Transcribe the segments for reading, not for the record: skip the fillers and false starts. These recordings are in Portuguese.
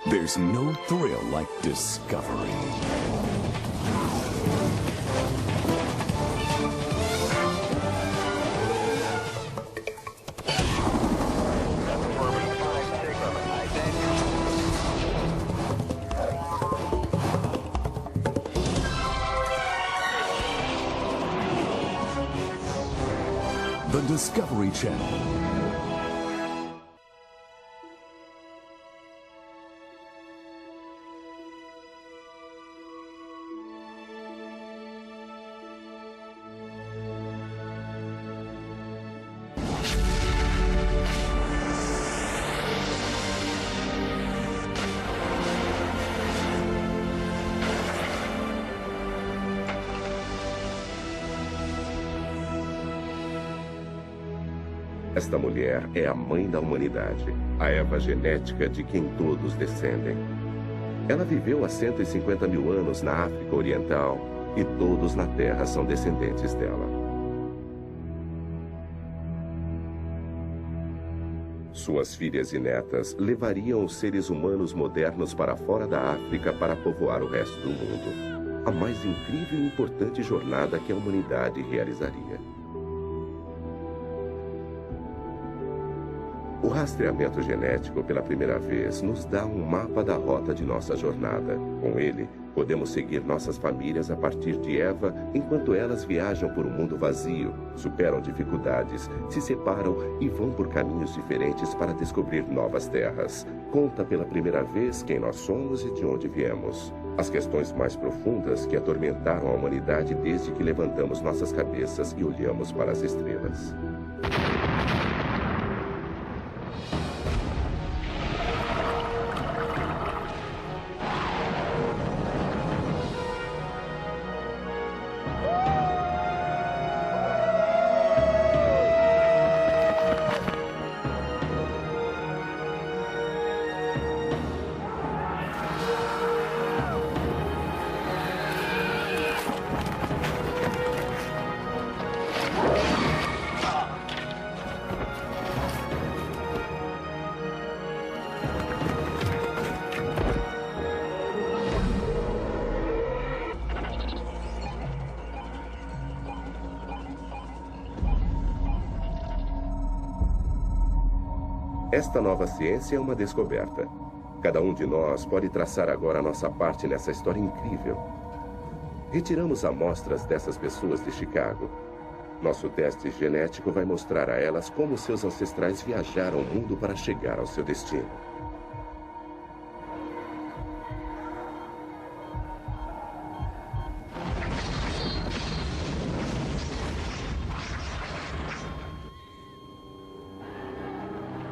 There's no thrill like discovery. The Discovery Channel. Esta mulher é a mãe da humanidade, a Eva genética de quem todos descendem. Ela viveu há 150 mil anos na África Oriental e todos na Terra são descendentes dela. Suas filhas e netas levariam os seres humanos modernos para fora da África para povoar o resto do mundo. A mais incrível e importante jornada que a humanidade realizaria. O rastreamento genético, pela primeira vez, nos dá um mapa da rota de nossa jornada. Com ele, podemos seguir nossas famílias a partir de Eva, enquanto elas viajam por um mundo vazio, superam dificuldades, se separam e vão por caminhos diferentes para descobrir novas terras. Conta pela primeira vez quem nós somos e de onde viemos. As questões mais profundas que atormentaram a humanidade desde que levantamos nossas cabeças e olhamos para as estrelas. Esta nova ciência é uma descoberta. Cada um de nós pode traçar agora a nossa parte nessa história incrível. Retiramos amostras dessas pessoas de Chicago. Nosso teste genético vai mostrar a elas como seus ancestrais viajaram o mundo para chegar ao seu destino.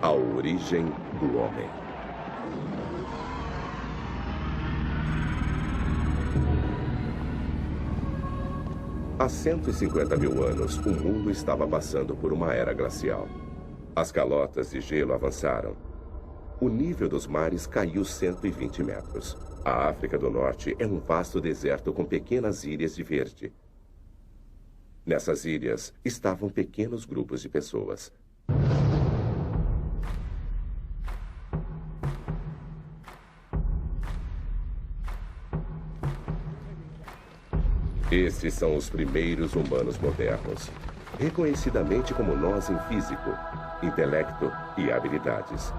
A origem do homem. Há 150 mil anos, o mundo estava passando por uma era glacial. As calotas de gelo avançaram. O nível dos mares caiu 120 metros. A África do Norte é um vasto deserto com pequenas ilhas de verde. Nessas ilhas estavam pequenos grupos de pessoas. Esses são os primeiros humanos modernos, reconhecidamente como nós em físico, intelecto e habilidades.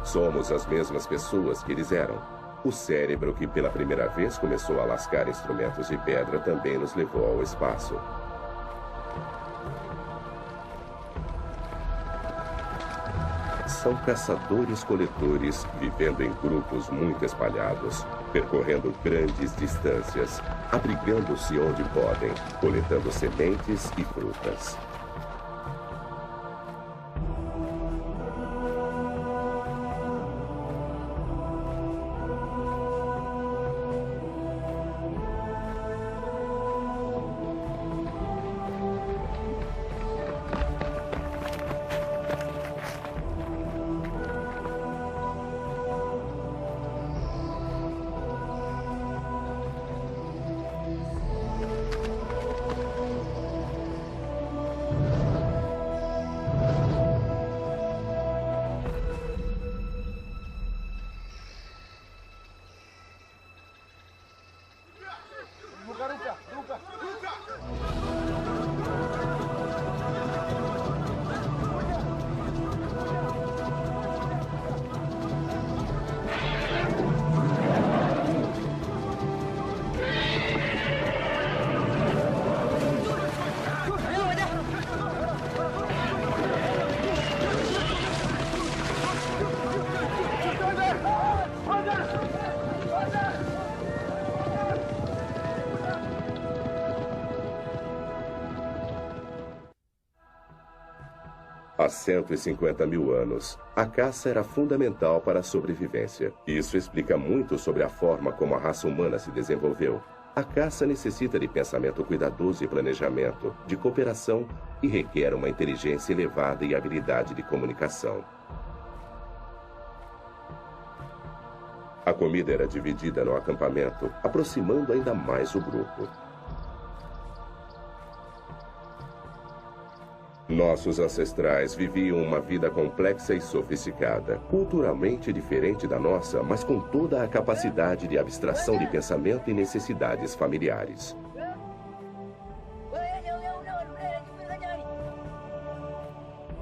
Somos as mesmas pessoas que eles eram. O cérebro que pela primeira vez começou a lascar instrumentos de pedra também nos levou ao espaço. São caçadores-coletores vivendo em grupos muito espalhados, percorrendo grandes distâncias, abrigando-se onde podem, coletando sementes e frutas. Há 150 mil anos, a caça era fundamental para a sobrevivência. Isso explica muito sobre a forma como a raça humana se desenvolveu. A caça necessita de pensamento cuidadoso e planejamento, de cooperação e requer uma inteligência elevada e habilidade de comunicação. A comida era dividida no acampamento, aproximando ainda mais o grupo. Nossos ancestrais viviam uma vida complexa e sofisticada, culturalmente diferente da nossa, mas com toda a capacidade de abstração de pensamento e necessidades familiares.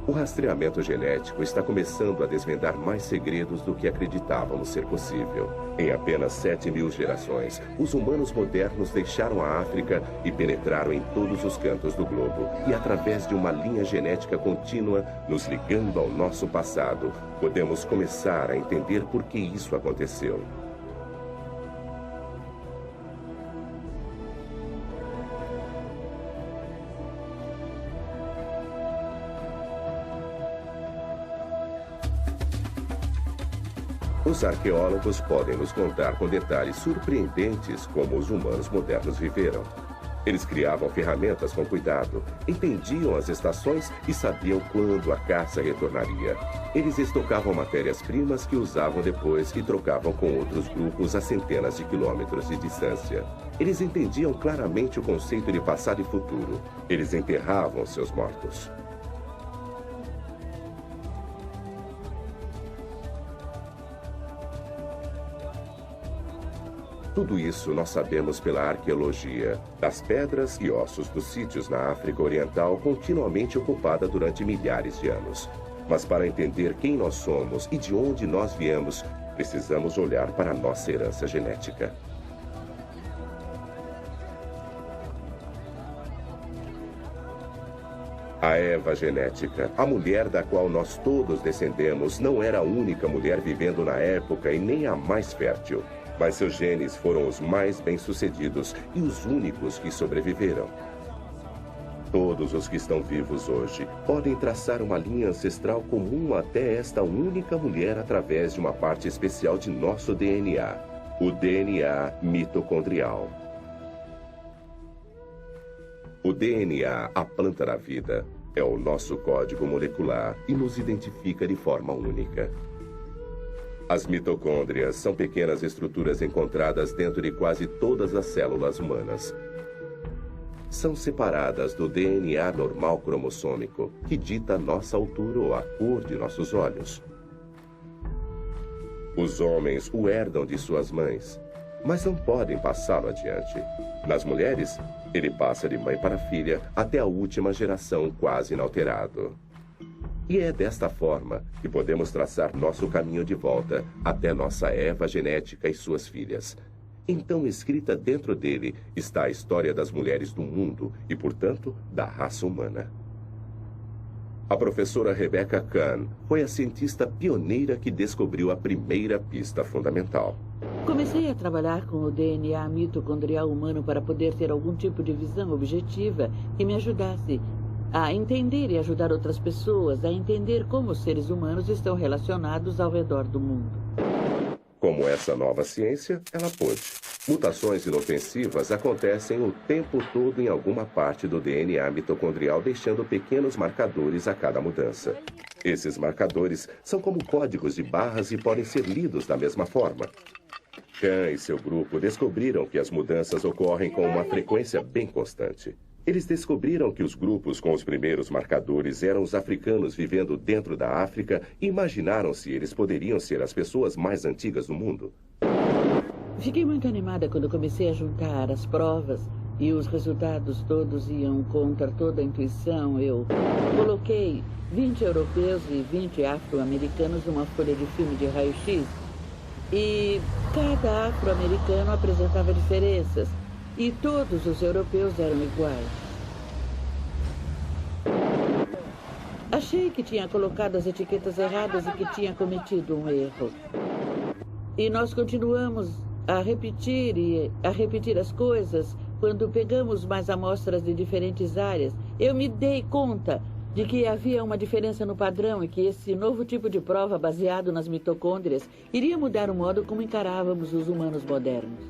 O rastreamento genético está começando a desvendar mais segredos do que acreditávamos ser possível. Em apenas 7.000 gerações, os humanos modernos deixaram a África e penetraram em todos os cantos do globo. E através de uma linha genética contínua, nos ligando ao nosso passado, podemos começar a entender por que isso aconteceu. Os arqueólogos podem nos contar com detalhes surpreendentes como os humanos modernos viveram. Eles criavam ferramentas com cuidado, entendiam as estações e sabiam quando a caça retornaria. Eles estocavam matérias-primas que usavam depois e trocavam com outros grupos a centenas de quilômetros de distância. Eles entendiam claramente o conceito de passado e futuro. Eles enterravam seus mortos. Tudo isso nós sabemos pela arqueologia, das pedras e ossos dos sítios na África Oriental continuamente ocupada durante milhares de anos. Mas para entender quem nós somos e de onde nós viemos, precisamos olhar para a nossa herança genética. A Eva genética, a mulher da qual nós todos descendemos, não era a única mulher vivendo na época e nem a mais fértil. Mas seus genes foram os mais bem-sucedidos e os únicos que sobreviveram. Todos os que estão vivos hoje podem traçar uma linha ancestral comum até esta única mulher através de uma parte especial de nosso DNA, o DNA mitocondrial. O DNA, a planta da vida, é o nosso código molecular e nos identifica de forma única. As mitocôndrias são pequenas estruturas encontradas dentro de quase todas as células humanas. São separadas do DNA normal cromossômico, que dita nossa altura ou a cor de nossos olhos. Os homens o herdam de suas mães, mas não podem passá-lo adiante. Nas mulheres, ele passa de mãe para filha até a última geração quase inalterado. E é desta forma que podemos traçar nosso caminho de volta até nossa Eva genética e suas filhas. Então, escrita dentro dele está a história das mulheres do mundo e, portanto, da raça humana. A professora Rebecca Kahn foi a cientista pioneira que descobriu a primeira pista fundamental. Comecei a trabalhar com o DNA mitocondrial humano para poder ter algum tipo de visão objetiva que me ajudasse a entender e ajudar outras pessoas a entender como os seres humanos estão relacionados ao redor do mundo. Como essa nova ciência, ela pôde. Mutações inofensivas acontecem o tempo todo em alguma parte do DNA mitocondrial, deixando pequenos marcadores a cada mudança. Esses marcadores são como códigos de barras e podem ser lidos da mesma forma. Kahn e seu grupo descobriram que as mudanças ocorrem com uma frequência bem constante. Eles descobriram que os grupos com os primeiros marcadores eram os africanos vivendo dentro da África e imaginaram se eles poderiam ser as pessoas mais antigas do mundo. Fiquei muito animada quando comecei a juntar as provas e os resultados todos iam contra toda a intuição. Eu coloquei 20 europeus e 20 afro-americanos numa folha de filme de raio-x e cada afro-americano apresentava diferenças. E todos os europeus eram iguais. Achei que tinha colocado as etiquetas erradas e que tinha cometido um erro. E nós continuamos a repetir as coisas quando pegamos mais amostras de diferentes áreas. Eu me dei conta de que havia uma diferença no padrão e que esse novo tipo de prova baseado nas mitocôndrias iria mudar o modo como encarávamos os humanos modernos.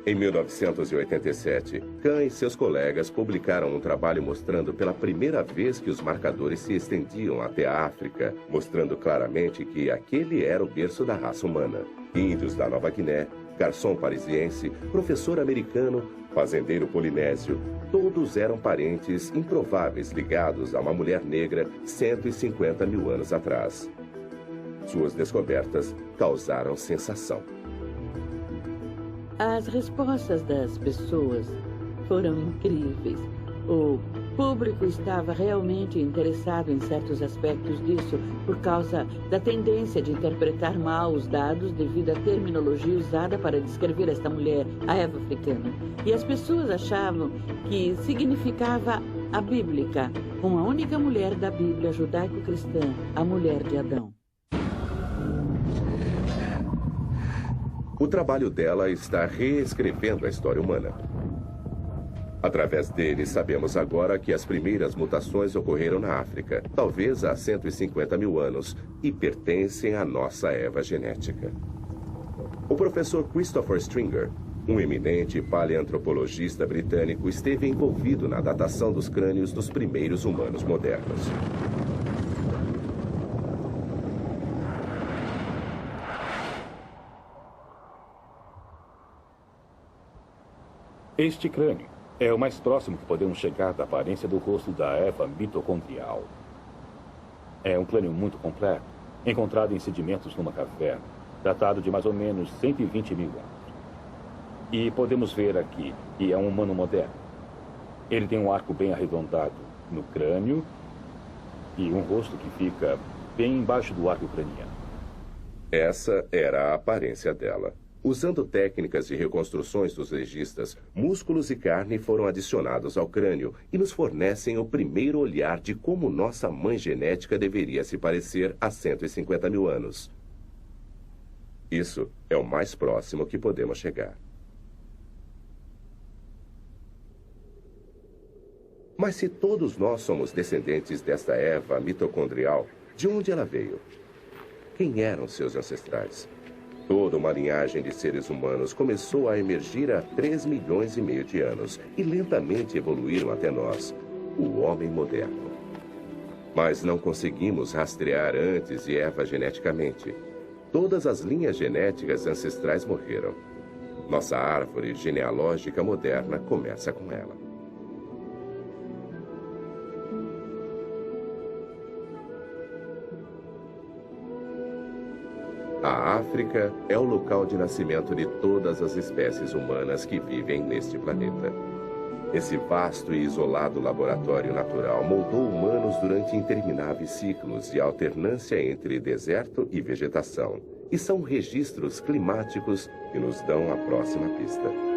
Em 1987, Kahn e seus colegas publicaram um trabalho mostrando pela primeira vez que os marcadores se estendiam até a África, mostrando claramente que aquele era o berço da raça humana. Índios da Nova Guiné, garçom parisiense, professor americano, fazendeiro polinésio, todos eram parentes improváveis ligados a uma mulher negra 150 mil anos atrás. Suas descobertas causaram sensação. As respostas das pessoas foram incríveis. O público estava realmente interessado em certos aspectos disso por causa da tendência de interpretar mal os dados devido à terminologia usada para descrever esta mulher, a Eva africana. E as pessoas achavam que significava a bíblica, uma única mulher da Bíblia judaico-cristã, a mulher de Adão. O trabalho dela está reescrevendo a história humana. Através dele, sabemos agora que as primeiras mutações ocorreram na África, talvez há 150 mil anos, e pertencem à nossa Eva genética. O professor Christopher Stringer, um eminente paleantropologista britânico, esteve envolvido na datação dos crânios dos primeiros humanos modernos. Este crânio é o mais próximo que podemos chegar da aparência do rosto da Eva mitocondrial. É um crânio muito completo, encontrado em sedimentos numa caverna, datado de mais ou menos 120 mil anos. E podemos ver aqui que é um humano moderno. Ele tem um arco bem arredondado no crânio e um rosto que fica bem embaixo do arco craniano. Essa era a aparência dela. Usando técnicas de reconstruções dos legistas, músculos e carne foram adicionados ao crânio e nos fornecem o primeiro olhar de como nossa mãe genética deveria se parecer há 150 mil anos. Isso é o mais próximo que podemos chegar. Mas se todos nós somos descendentes desta Eva mitocondrial, de onde ela veio? Quem eram seus ancestrais? Toda uma linhagem de seres humanos começou a emergir há 3,5 milhões de anos e lentamente evoluíram até nós, o homem moderno. Mas não conseguimos rastrear antes de Eva geneticamente. Todas as linhas genéticas ancestrais morreram. Nossa árvore genealógica moderna começa com ela. A África é o local de nascimento de todas as espécies humanas que vivem neste planeta. Esse vasto e isolado laboratório natural moldou humanos durante intermináveis ciclos de alternância entre deserto e vegetação, e são registros climáticos que nos dão a próxima pista.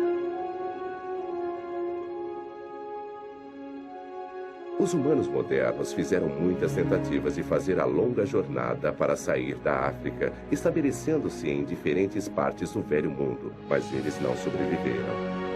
Os humanos modernos fizeram muitas tentativas de fazer a longa jornada para sair da África, estabelecendo-se em diferentes partes do Velho Mundo, mas eles não sobreviveram.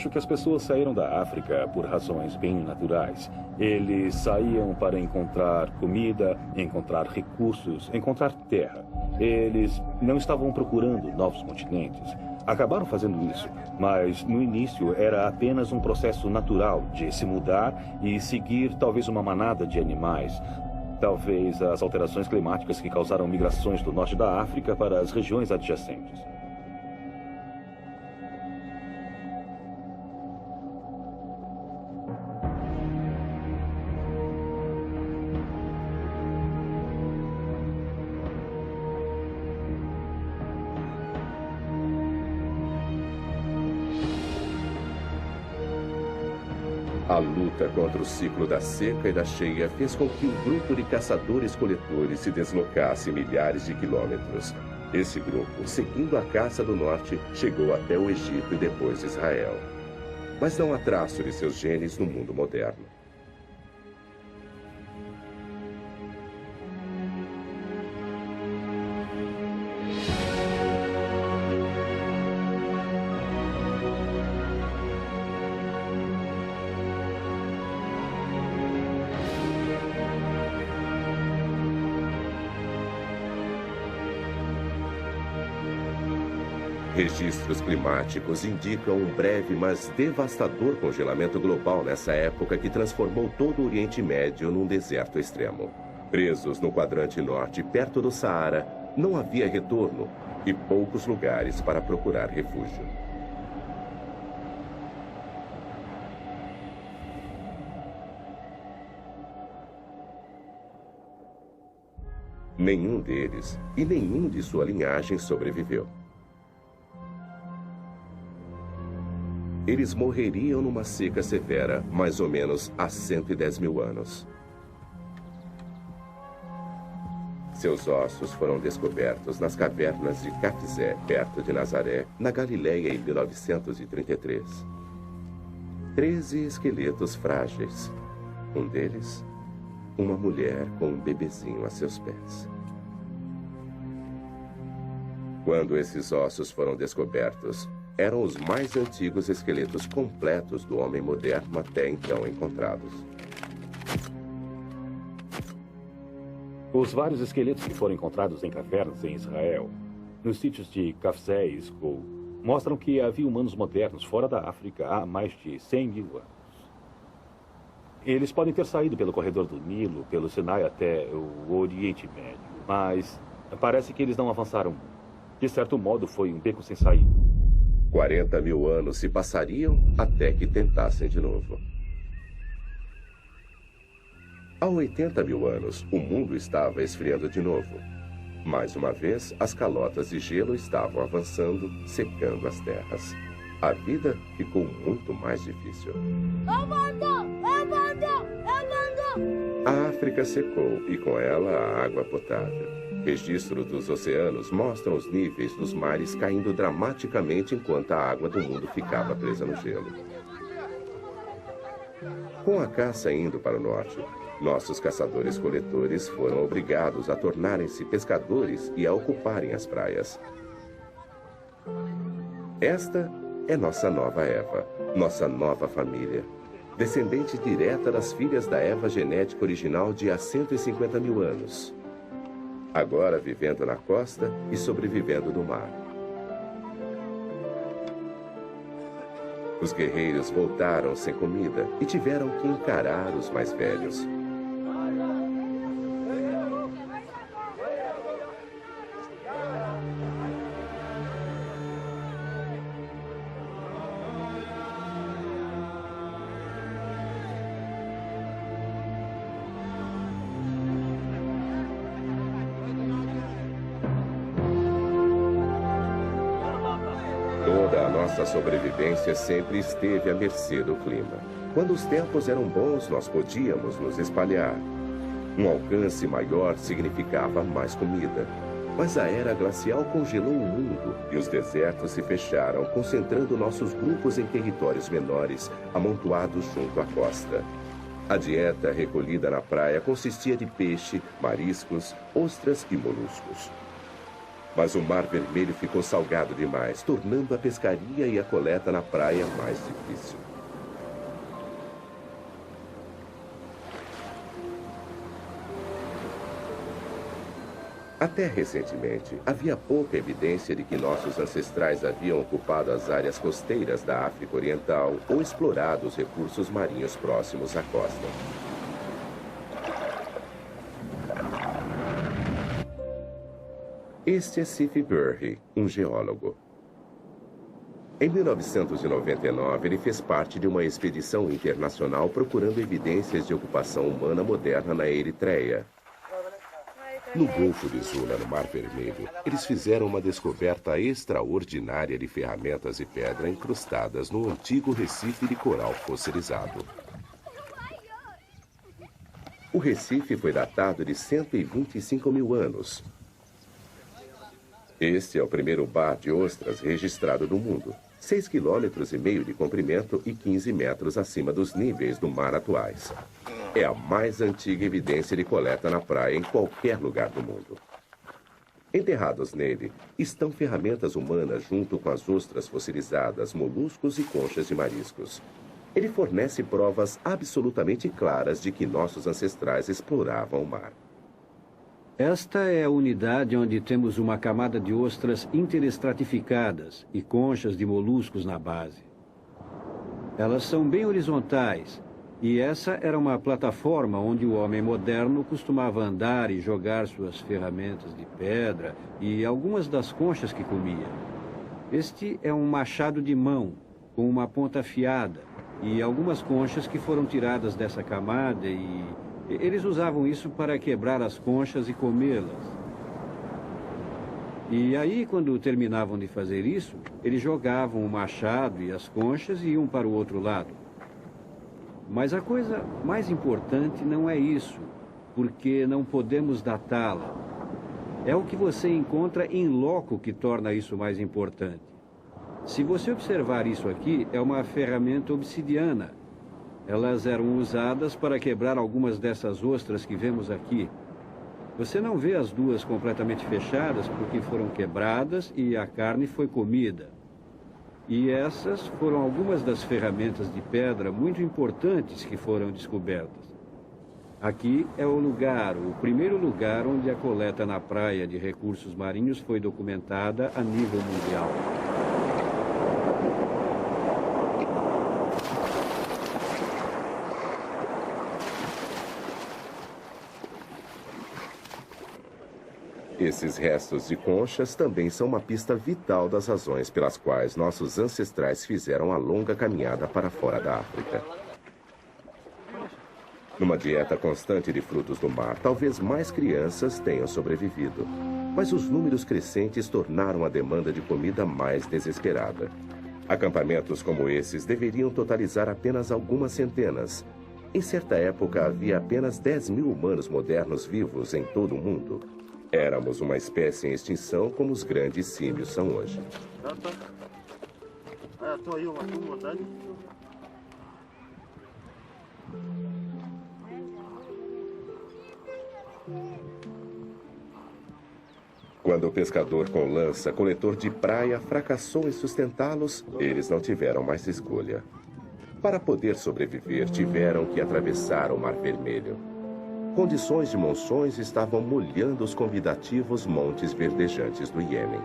Acho que as pessoas saíram da África por razões bem naturais. Eles saíam para encontrar comida, encontrar recursos, encontrar terra. Eles não estavam procurando novos continentes. Acabaram fazendo isso, mas no início era apenas um processo natural de se mudar e seguir talvez uma manada de animais. Talvez as alterações climáticas que causaram migrações do norte da África para as regiões adjacentes. A luta contra o ciclo da seca e da cheia fez com que um grupo de caçadores-coletores se deslocasse milhares de quilômetros. Esse grupo, seguindo a caça do norte, chegou até o Egito e depois Israel. Mas não há traço de seus genes no mundo moderno. Registros climáticos indicam um breve, mas devastador congelamento global nessa época que transformou todo o Oriente Médio num deserto extremo. Presos no quadrante norte, perto do Saara, não havia retorno e poucos lugares para procurar refúgio. Nenhum deles e nenhum de sua linhagem sobreviveu. Eles morreriam numa seca severa, mais ou menos há 110 mil anos. Seus ossos foram descobertos nas cavernas de Cafzé, perto de Nazaré, na Galileia, em 1933. 13 esqueletos frágeis. Um deles, uma mulher com um bebezinho a seus pés. Quando esses ossos foram descobertos, eram os mais antigos esqueletos completos do homem moderno até então encontrados. Os vários esqueletos que foram encontrados em cavernas em Israel, nos sítios de Cafzé e Escol, mostram que havia humanos modernos fora da África há mais de 100 mil anos. Eles podem ter saído pelo corredor do Nilo, pelo Sinai até o Oriente Médio, mas parece que eles não avançaram muito. De certo modo, foi um beco sem saída. 40 mil anos se passariam até que tentassem de novo. Há 80 mil anos, o mundo estava esfriando de novo. Mais uma vez, as calotas de gelo estavam avançando, secando as terras. A vida ficou muito mais difícil. A África secou e com ela a água potável. Registros dos oceanos mostram os níveis dos mares caindo dramaticamente enquanto a água do mundo ficava presa no gelo. Com a caça indo para o norte, nossos caçadores-coletores foram obrigados a tornarem-se pescadores e a ocuparem as praias. Esta é nossa nova Eva, nossa nova família, descendente direta das filhas da Eva genética original de há 150 mil anos. Agora vivendo na costa e sobrevivendo no mar. Os guerreiros voltaram sem comida e tiveram que encarar os mais velhos. Toda a nossa sobrevivência sempre esteve à mercê do clima. Quando os tempos eram bons, nós podíamos nos espalhar. Um alcance maior significava mais comida. Mas a era glacial congelou o mundo e os desertos se fecharam, concentrando nossos grupos em territórios menores, amontoados junto à costa. A dieta recolhida na praia consistia de peixe, mariscos, ostras e moluscos. Mas o Mar Vermelho ficou salgado demais, tornando a pescaria e a coleta na praia mais difícil. Até recentemente, havia pouca evidência de que nossos ancestrais haviam ocupado as áreas costeiras da África Oriental ou explorado os recursos marinhos próximos à costa. Este é Sif Burhi, um geólogo. Em 1999, ele fez parte de uma expedição internacional procurando evidências de ocupação humana moderna na Eritreia. No Golfo de Zula, no Mar Vermelho, eles fizeram uma descoberta extraordinária de ferramentas e pedra incrustadas no antigo recife de coral fossilizado. O Recife foi datado de 125 mil anos. Este é o primeiro bar de ostras registrado no mundo. 6,5 km de comprimento e 15 metros acima dos níveis do mar atuais. É a mais antiga evidência de coleta na praia em qualquer lugar do mundo. Enterrados nele estão ferramentas humanas junto com as ostras fossilizadas, moluscos e conchas de mariscos. Ele fornece provas absolutamente claras de que nossos ancestrais exploravam o mar. Esta é a unidade onde temos uma camada de ostras interestratificadas e conchas de moluscos na base. Elas são bem horizontais, e essa era uma plataforma onde o homem moderno costumava andar e jogar suas ferramentas de pedra e algumas das conchas que comia. Este é um machado de mão, com uma ponta afiada, e algumas conchas que foram tiradas dessa camada e eles usavam isso para quebrar as conchas e comê-las. E aí, quando terminavam de fazer isso, eles jogavam o machado e as conchas e iam para o outro lado. Mas a coisa mais importante não é isso, porque não podemos datá-la. É o que você encontra em loco que torna isso mais importante. Se você observar isso aqui, é uma ferramenta obsidiana. Elas eram usadas para quebrar algumas dessas ostras que vemos aqui. Você não vê as duas completamente fechadas porque foram quebradas e a carne foi comida. E essas foram algumas das ferramentas de pedra muito importantes que foram descobertas. Aqui é o primeiro lugar onde a coleta na praia de recursos marinhos foi documentada a nível mundial. Esses restos de conchas também são uma pista vital das razões pelas quais nossos ancestrais fizeram a longa caminhada para fora da África. Numa dieta constante de frutos do mar, talvez mais crianças tenham sobrevivido. Mas os números crescentes tornaram a demanda de comida mais desesperada. Acampamentos como esses deveriam totalizar apenas algumas centenas. Em certa época, havia apenas 10 mil humanos modernos vivos em todo o mundo. Éramos uma espécie em extinção como os grandes símios são hoje. Quando o pescador com lança, coletor de praia, fracassou em sustentá-los, eles não tiveram mais escolha. Para poder sobreviver, tiveram que atravessar o Mar Vermelho. Condições de monções estavam molhando os convidativos montes verdejantes do Iêmen.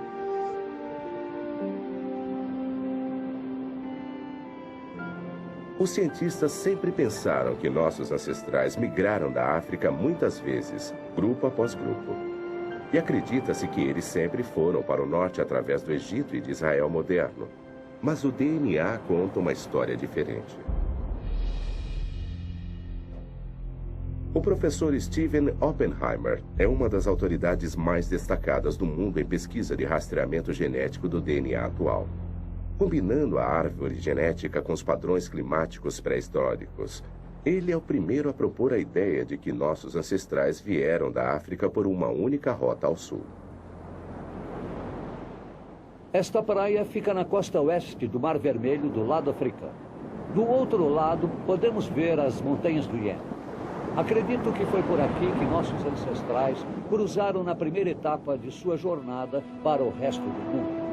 Os cientistas sempre pensaram que nossos ancestrais migraram da África muitas vezes, grupo após grupo. E acredita-se que eles sempre foram para o norte através do Egito e de Israel moderno. Mas o DNA conta uma história diferente. O professor Steven Oppenheimer é uma das autoridades mais destacadas do mundo em pesquisa de rastreamento genético do DNA atual. Combinando a árvore genética com os padrões climáticos pré-históricos, ele é o primeiro a propor a ideia de que nossos ancestrais vieram da África por uma única rota ao sul. Esta praia fica na costa oeste do Mar Vermelho, do lado africano. Do outro lado, podemos ver as montanhas do Iêmen. Acredito que foi por aqui que nossos ancestrais cruzaram na primeira etapa de sua jornada para o resto do mundo.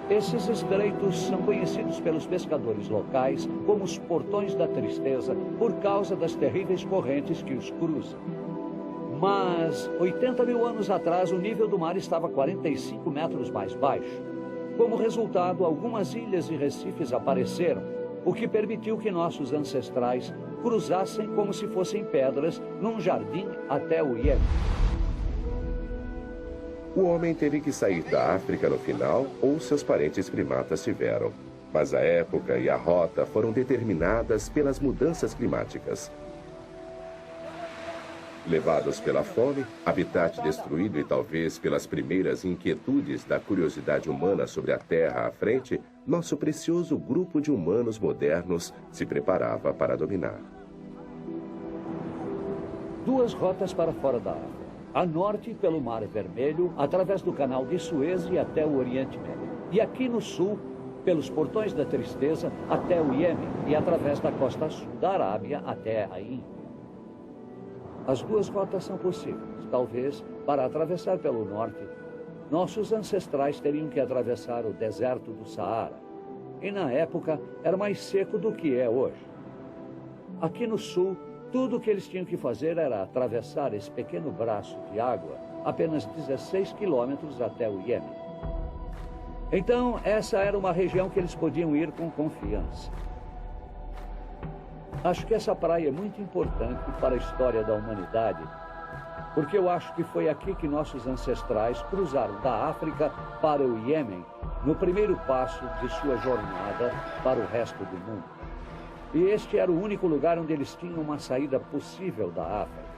Esses estreitos são conhecidos pelos pescadores locais como os Portões da Tristeza por causa das terríveis correntes que os cruzam. Mas 80 mil anos atrás, o nível do mar estava 45 metros mais baixo. Como resultado, algumas ilhas e recifes apareceram, o que permitiu que nossos ancestrais cruzassem como se fossem pedras num jardim até o Iêmen. O homem teve que sair da África no final, ou seus parentes primatas tiveram. Mas a época e a rota foram determinadas pelas mudanças climáticas. Levados pela fome, habitat destruído e talvez pelas primeiras inquietudes da curiosidade humana sobre a Terra à frente, nosso precioso grupo de humanos modernos se preparava para dominar. duas rotas para fora da África. A norte, pelo Mar Vermelho, através do Canal de Suez e até o Oriente Médio. E aqui no sul, pelos Portões da Tristeza até o Iêmen e através da costa sul da Arábia até a Índia. As duas rotas são possíveis. Talvez, para atravessar pelo norte, nossos ancestrais teriam que atravessar o deserto do Saara. E na época era mais seco do que é hoje. Aqui no sul, tudo o que eles tinham que fazer era atravessar esse pequeno braço de água, apenas 16 quilômetros até o Iêmen. Então, essa era uma região que eles podiam ir com confiança. Acho que essa praia é muito importante para a história da humanidade, porque eu acho que foi aqui que nossos ancestrais cruzaram da África para o Iêmen, no primeiro passo de sua jornada para o resto do mundo. E este era o único lugar onde eles tinham uma saída possível da África.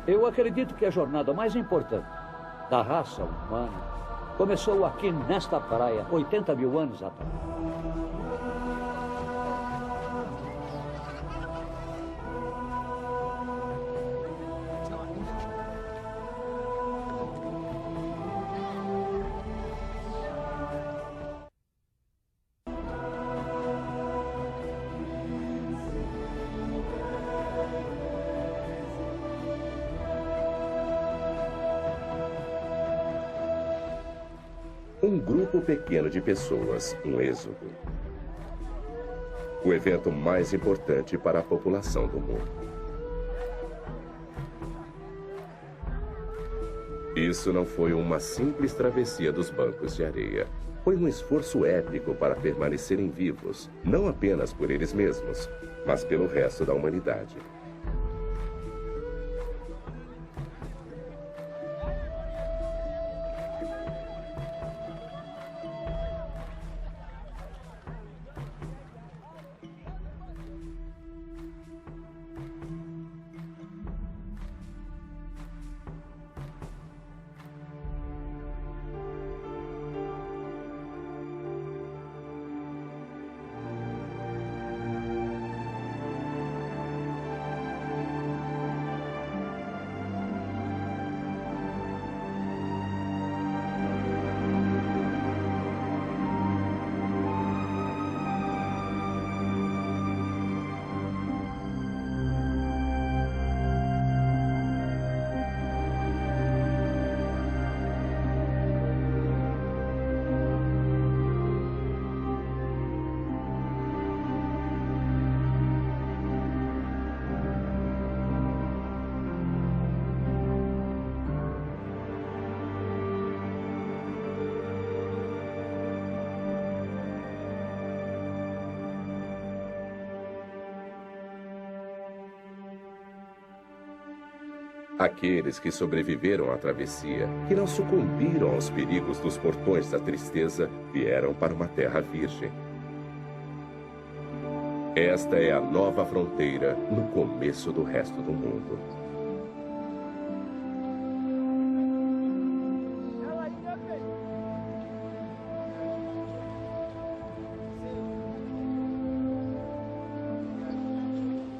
Eu acredito que a jornada mais importante da raça humana começou aqui nesta praia, 80 mil anos atrás. Um grupo pequeno de pessoas, um êxodo. O evento mais importante para a população do mundo. Isso não foi uma simples travessia dos bancos de areia. Foi um esforço épico para permanecerem vivos, não apenas por eles mesmos, mas pelo resto da humanidade. Aqueles que sobreviveram à travessia, que não sucumbiram aos perigos dos portões da tristeza, vieram para uma terra virgem. Esta é a nova fronteira no começo do resto do mundo.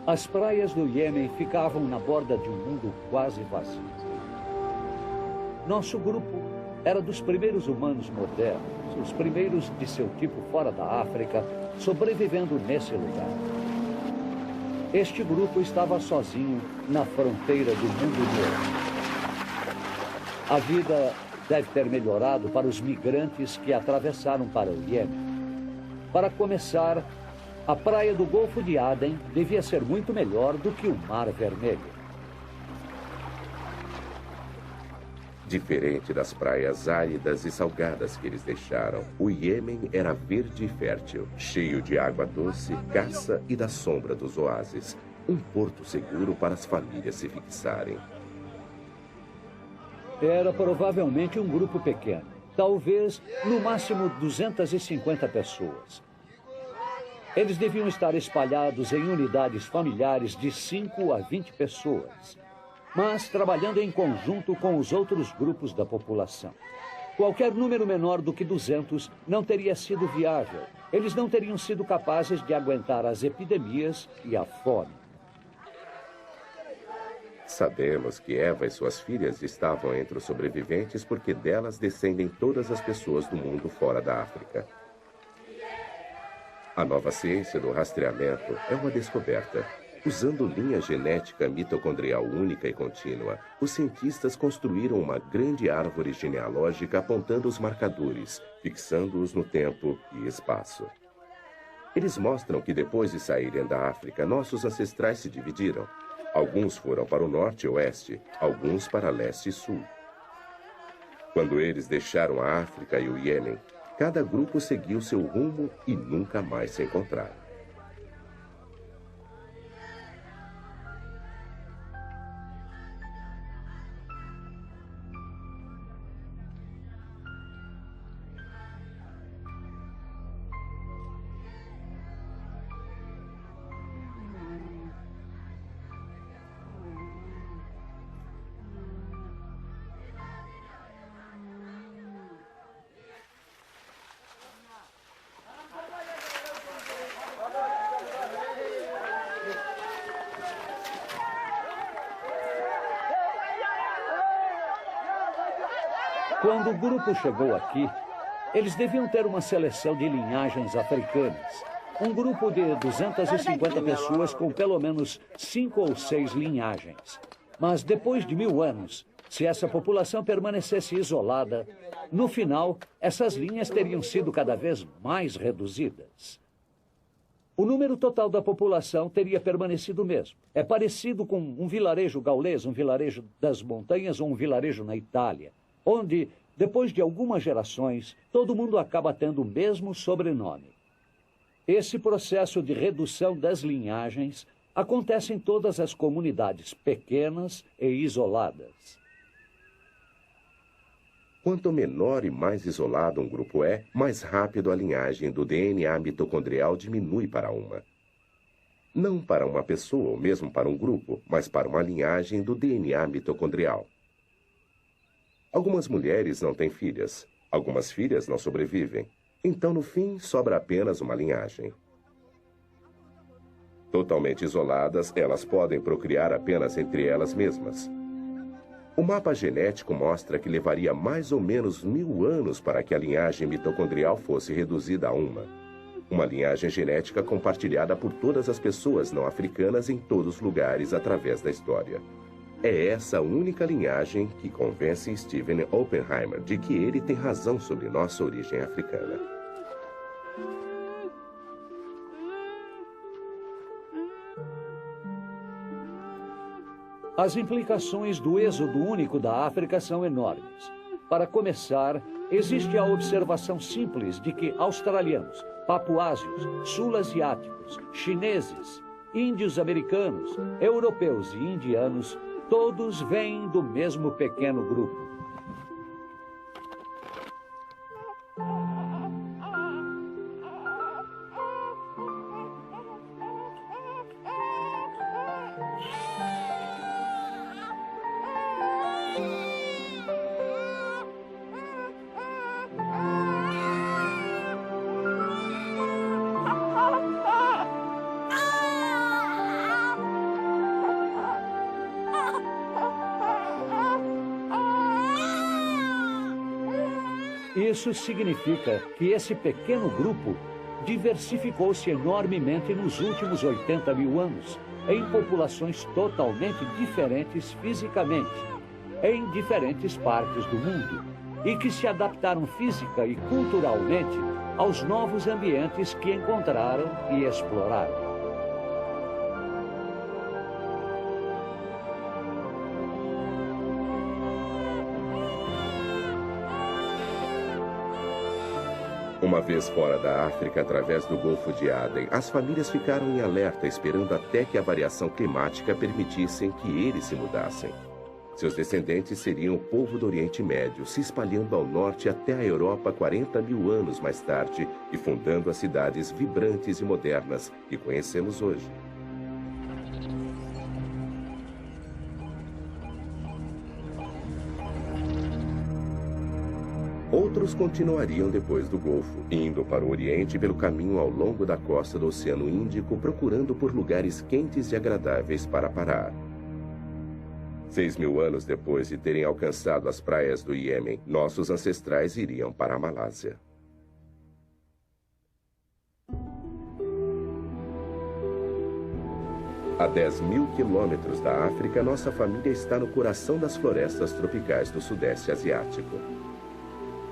As praias do Iêmen ficavam na borda de um mundo quase vazio. Nosso grupo era dos primeiros humanos modernos, os primeiros de seu tipo fora da África, sobrevivendo nesse lugar. Este grupo estava sozinho na fronteira do mundo novo. A vida deve ter melhorado para os migrantes que atravessaram para o Iêmen. Para começar, a praia do Golfo de Aden devia ser muito melhor do que o Mar Vermelho. Diferente das praias áridas e salgadas que eles deixaram, o Iêmen era verde e fértil, cheio de água doce, caça e da sombra dos oásis. Um porto seguro para as famílias se fixarem. Era provavelmente um grupo pequeno, talvez no máximo 250 pessoas. Eles deviam estar espalhados em unidades familiares de 5 a 20 pessoas, mas trabalhando em conjunto com os outros grupos da população. Qualquer número menor do que 200 não teria sido viável. Eles não teriam sido capazes de aguentar as epidemias e a fome. Sabemos que Eva e suas filhas estavam entre os sobreviventes porque delas descendem todas as pessoas do mundo fora da África. A nova ciência do rastreamento é uma descoberta. Usando linha genética mitocondrial única e contínua, os cientistas construíram uma grande árvore genealógica apontando os marcadores, fixando-os no tempo e espaço. Eles mostram que depois de saírem da África, nossos ancestrais se dividiram. Alguns foram para o norte e oeste, alguns para leste e sul. Quando eles deixaram a África e o Iêmen, cada grupo seguiu seu rumo e nunca mais se encontraram. Quando o grupo chegou aqui, eles deviam ter uma seleção de linhagens africanas. Um grupo de 250 pessoas com pelo menos 5 ou 6 linhagens. Mas depois de 1000 anos, se essa população permanecesse isolada, no final, essas linhas teriam sido cada vez mais reduzidas. O número total da população teria permanecido o mesmo. É parecido com um vilarejo gaulês, um vilarejo das montanhas ou um vilarejo na Itália, onde, depois de algumas gerações, todo mundo acaba tendo o mesmo sobrenome. Esse processo de redução das linhagens acontece em todas as comunidades pequenas e isoladas. Quanto menor e mais isolado um grupo é, mais rápido a linhagem do DNA mitocondrial diminui para uma. Não para uma pessoa ou mesmo para um grupo, mas para uma linhagem do DNA mitocondrial. Algumas mulheres não têm filhas. Algumas filhas não sobrevivem. Então, no fim, sobra apenas uma linhagem. Totalmente isoladas, elas podem procriar apenas entre elas mesmas. O mapa genético mostra que levaria mais ou menos 1000 anos para que a linhagem mitocondrial fosse reduzida a uma. Uma linhagem genética compartilhada por todas as pessoas não africanas em todos os lugares através da história. É essa única linhagem que convence Stephen Oppenheimer de que ele tem razão sobre nossa origem africana. As implicações do êxodo único da África são enormes. Para começar, existe a observação simples de que australianos, papuásios, sul-asiáticos, chineses, índios americanos, europeus e indianos todos vêm do mesmo pequeno grupo. Isso significa que esse pequeno grupo diversificou-se enormemente nos últimos 80 mil anos, em populações totalmente diferentes fisicamente, em diferentes partes do mundo, e que se adaptaram física e culturalmente aos novos ambientes que encontraram e exploraram. Uma vez fora da África, através do Golfo de Aden, as famílias ficaram em alerta, esperando até que a variação climática permitissem que eles se mudassem. Seus descendentes seriam o povo do Oriente Médio, se espalhando ao norte até a Europa 40 mil anos mais tarde e fundando as cidades vibrantes e modernas que conhecemos hoje. Outros continuariam depois do Golfo, indo para o Oriente pelo caminho ao longo da costa do Oceano Índico, procurando por lugares quentes e agradáveis para parar. 6.000 anos depois de terem alcançado as praias do Iêmen, nossos ancestrais iriam para a Malásia. A 10.000 quilômetros da África, nossa família está no coração das florestas tropicais do Sudeste Asiático.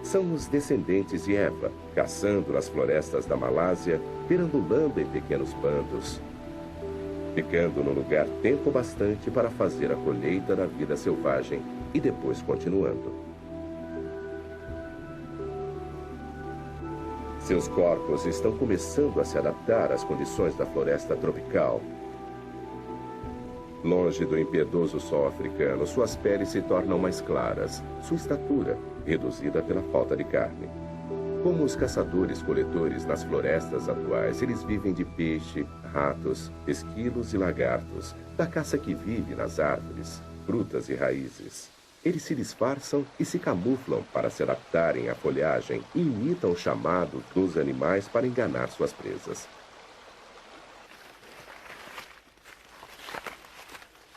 São os descendentes de Eva, caçando nas florestas da Malásia, perambulando em pequenos bandos, ficando no lugar tempo bastante para fazer a colheita da vida selvagem e depois continuando. Seus corpos estão começando a se adaptar às condições da floresta tropical. Longe do impiedoso sol africano, suas peles se tornam mais claras, sua estatura reduzida pela falta de carne. Como os caçadores-coletores nas florestas atuais, eles vivem de peixe, ratos, esquilos e lagartos, da caça que vive nas árvores, frutas e raízes. Eles se disfarçam e se camuflam para se adaptarem à folhagem e imitam o chamado dos animais para enganar suas presas.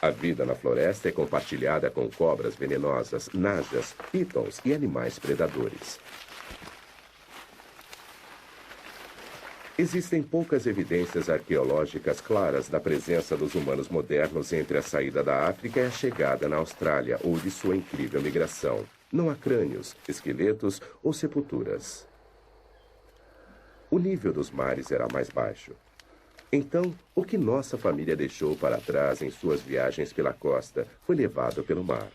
A vida na floresta é compartilhada com cobras venenosas, najas, pitons e animais predadores. Existem poucas evidências arqueológicas claras da presença dos humanos modernos entre a saída da África e a chegada na Austrália ou de sua incrível migração. Não há crânios, esqueletos ou sepulturas. O nível dos mares era mais baixo. Então, o que nossa família deixou para trás em suas viagens pela costa foi levado pelo mar.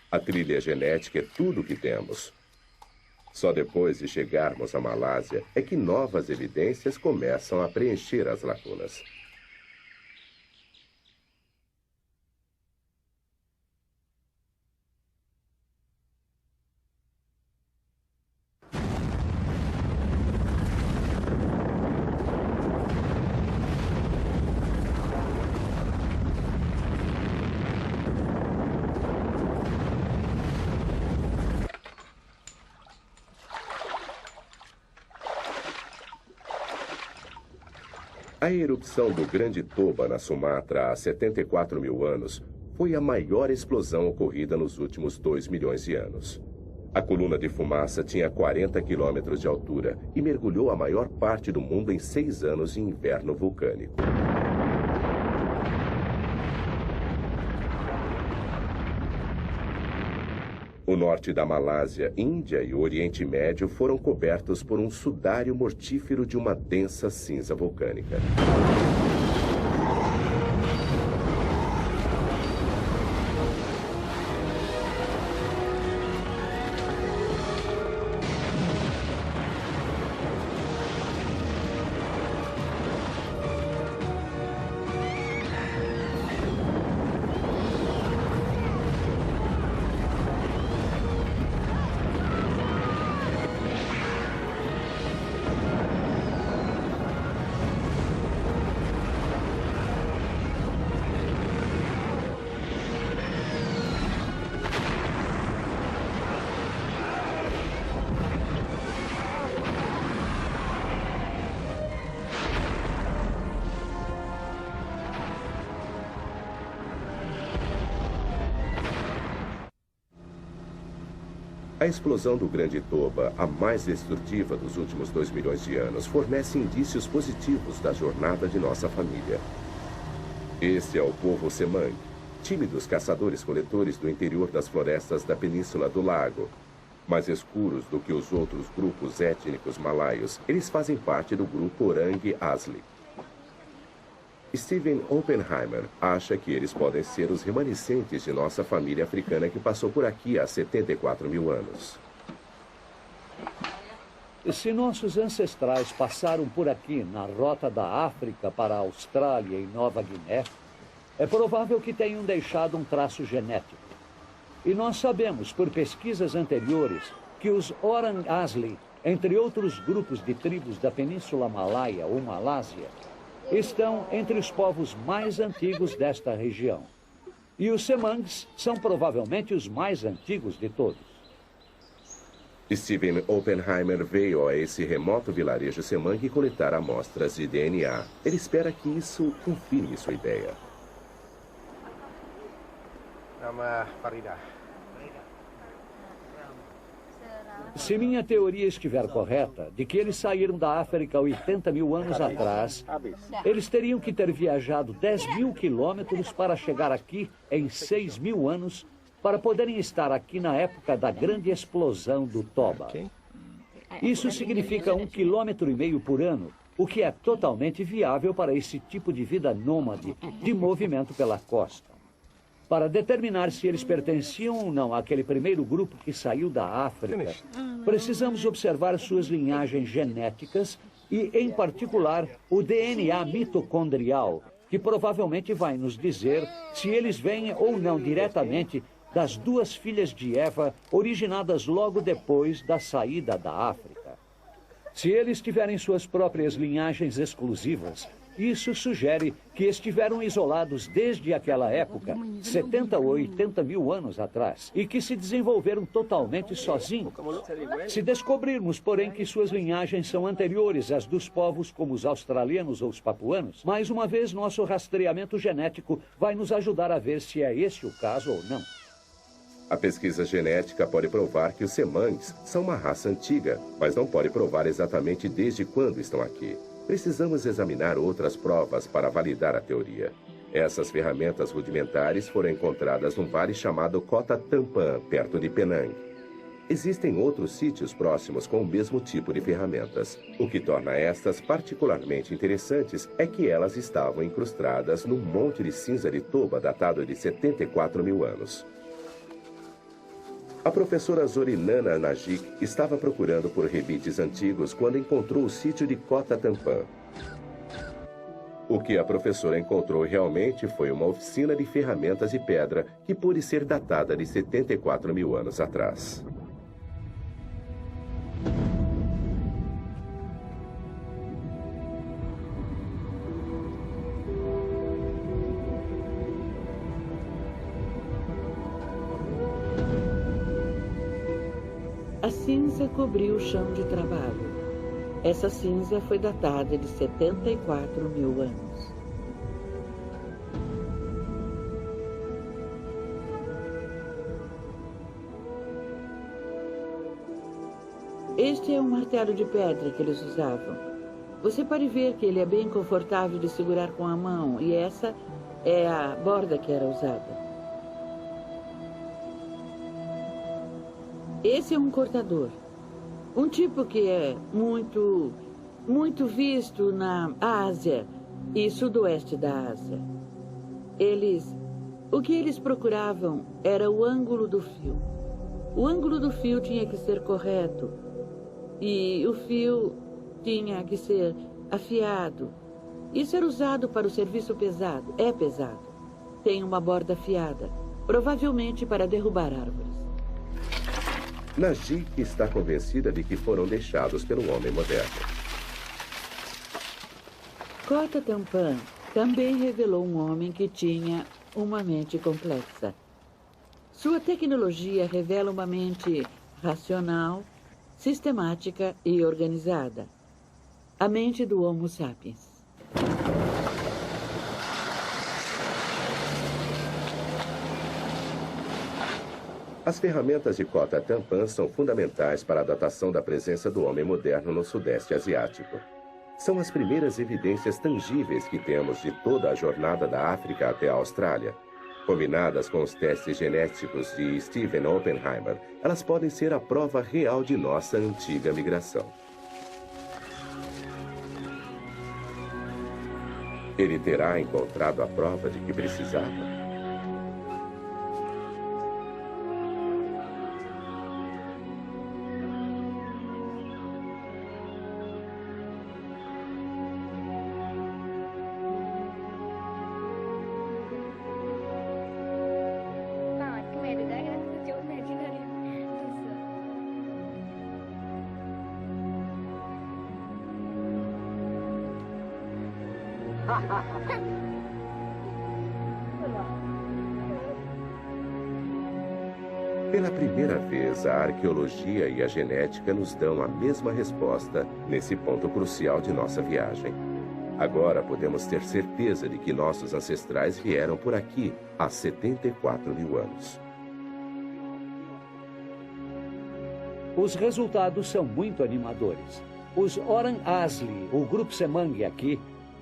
A trilha genética é tudo o que temos. Só depois de chegarmos à Malásia é que novas evidências começam a preencher as lacunas. A erupção do Grande Toba, na Sumatra, há 74.000 anos, foi a maior explosão ocorrida nos últimos 2 milhões de anos. A coluna de fumaça tinha 40 quilômetros de altura e mergulhou a maior parte do mundo em 6 anos de inverno vulcânico. O norte da Malásia, Índia e o Oriente Médio foram cobertos por um sudário mortífero de uma densa cinza vulcânica. A explosão do Grande Toba, a mais destrutiva dos últimos 2 milhões de anos, fornece indícios positivos da jornada de nossa família. Este é o povo Semang, tímidos caçadores-coletores do interior das florestas da Península do Lago. Mais escuros do que os outros grupos étnicos malaios, eles fazem parte do grupo Orang Asli. Steven Oppenheimer acha que eles podem ser os remanescentes de nossa família africana que passou por aqui há 74.000 anos. Se nossos ancestrais passaram por aqui na rota da África para a Austrália e Nova Guiné, é provável que tenham deixado um traço genético. E nós sabemos, por pesquisas anteriores, que os Orang Asli, entre outros grupos de tribos da Península Malaia ou Malásia, estão entre os povos mais antigos desta região. E os Semangs são provavelmente os mais antigos de todos. Steven Oppenheimer veio a esse remoto vilarejo Semang coletar amostras de DNA. Ele espera que isso confirme sua ideia. Nama Farida. Se minha teoria estiver correta, de que eles saíram da África 80 mil anos atrás, eles teriam que ter viajado 10 mil quilômetros para chegar aqui em 6 mil anos, para poderem estar aqui na época da grande explosão do Toba. Isso significa 1,5 km por ano, o que é totalmente viável para esse tipo de vida nômade, de movimento pela costa. Para determinar se eles pertenciam ou não àquele primeiro grupo que saiu da África, precisamos observar suas linhagens genéticas e, em particular, o DNA mitocondrial, que provavelmente vai nos dizer se eles vêm ou não diretamente das 2 filhas de Eva, originadas logo depois da saída da África. Se eles tiverem suas próprias linhagens exclusivas, isso sugere que estiveram isolados desde aquela época, 70 ou 80 mil anos atrás, e que se desenvolveram totalmente sozinhos. Se descobrirmos, porém, que suas linhagens são anteriores às dos povos como os australianos ou os papuanos, mais uma vez nosso rastreamento genético vai nos ajudar a ver se é esse o caso ou não. A pesquisa genética pode provar que os Semangs são uma raça antiga, mas não pode provar exatamente desde quando estão aqui. Precisamos examinar outras provas para validar a teoria. Essas ferramentas rudimentares foram encontradas num vale chamado Kota Tampan, perto de Penang. Existem outros sítios próximos com o mesmo tipo de ferramentas. O que torna estas particularmente interessantes é que elas estavam incrustadas num monte de cinza de Toba datado de 74 mil anos. A professora Zorinana Najik estava procurando por rebites antigos quando encontrou o sítio de Kota Tampan. O que a professora encontrou realmente foi uma oficina de ferramentas de pedra que pôde ser datada de 74 mil anos atrás. A cinza cobriu o chão de trabalho. Essa cinza foi datada de 74 mil anos. Este é um martelo de pedra que eles usavam. Você pode ver que ele é bem confortável de segurar com a mão, e essa é a borda que era usada. Esse é um cortador. Um tipo que é muito visto na Ásia e sudoeste da Ásia. O que eles procuravam era o ângulo do fio. O ângulo do fio tinha que ser correto. E o fio tinha que ser afiado. Isso era usado para o serviço pesado. É pesado. Tem uma borda afiada, provavelmente para derrubar árvores. Najik está convencida de que foram deixados pelo homem moderno. Kota Tampan também revelou um homem que tinha uma mente complexa. Sua tecnologia revela uma mente racional, sistemática e organizada. A mente do Homo sapiens. As ferramentas de Kota Tampan são fundamentais para a datação da presença do homem moderno no Sudeste Asiático. São as primeiras evidências tangíveis que temos de toda a jornada da África até a Austrália. Combinadas com os testes genéticos de Steven Oppenheimer, elas podem ser a prova real de nossa antiga migração. Ele terá encontrado a prova de que precisava. Pela primeira vez, a arqueologia e a genética nos dão a mesma resposta nesse ponto crucial de nossa viagem. Agora podemos ter certeza de que nossos ancestrais vieram por aqui há 74 mil anos. Os resultados são muito animadores. Os Oran Asli, o grupo Semang aqui,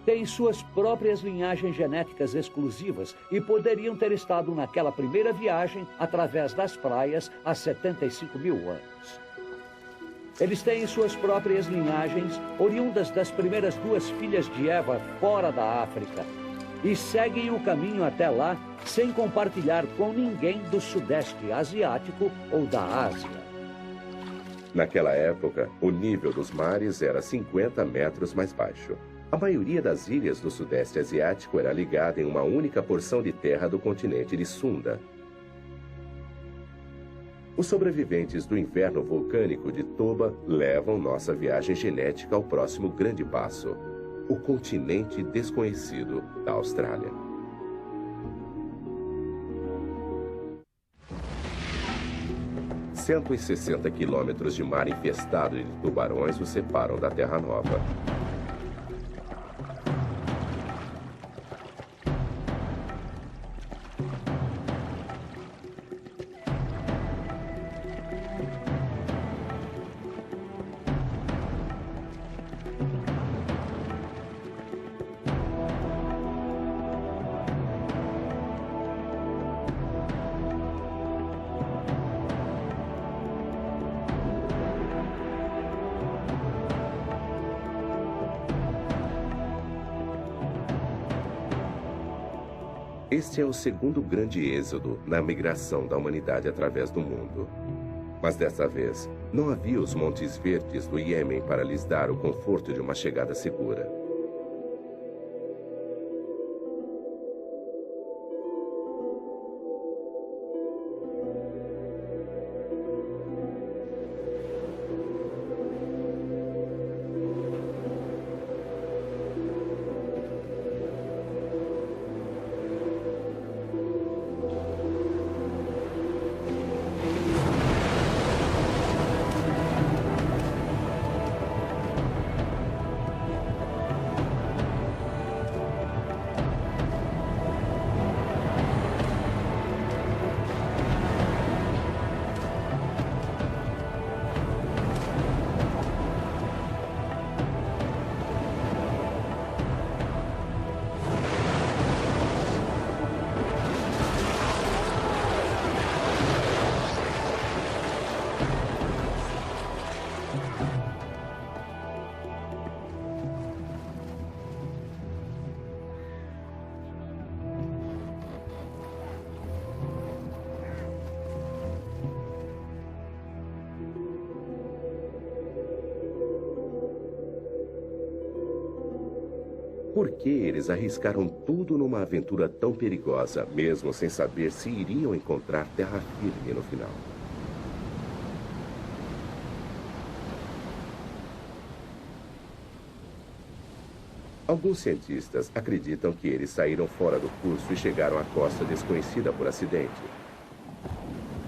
têm suas próprias linhagens genéticas exclusivas e poderiam ter estado naquela primeira viagem através das praias há 75 mil anos. Eles têm suas próprias linhagens oriundas das primeiras duas filhas de Eva fora da África e seguem o caminho até lá sem compartilhar com ninguém do Sudeste Asiático ou da Ásia. Naquela época, o nível dos mares era 50 metros mais baixo. A maioria das ilhas do Sudeste Asiático era ligada em uma única porção de terra do continente de Sunda. Os sobreviventes do inverno vulcânico de Toba levam nossa viagem genética ao próximo grande passo, o continente desconhecido da Austrália. – 160 quilômetros de mar infestado de tubarões os separam da Terra Nova. Este é o segundo grande êxodo na migração da humanidade através do mundo. Mas desta vez, não havia os Montes Verdes do Iêmen para lhes dar o conforto de uma chegada segura. Por que eles arriscaram tudo numa aventura tão perigosa, mesmo sem saber se iriam encontrar terra firme no final? Alguns cientistas acreditam que eles saíram fora do curso e chegaram à costa desconhecida por acidente.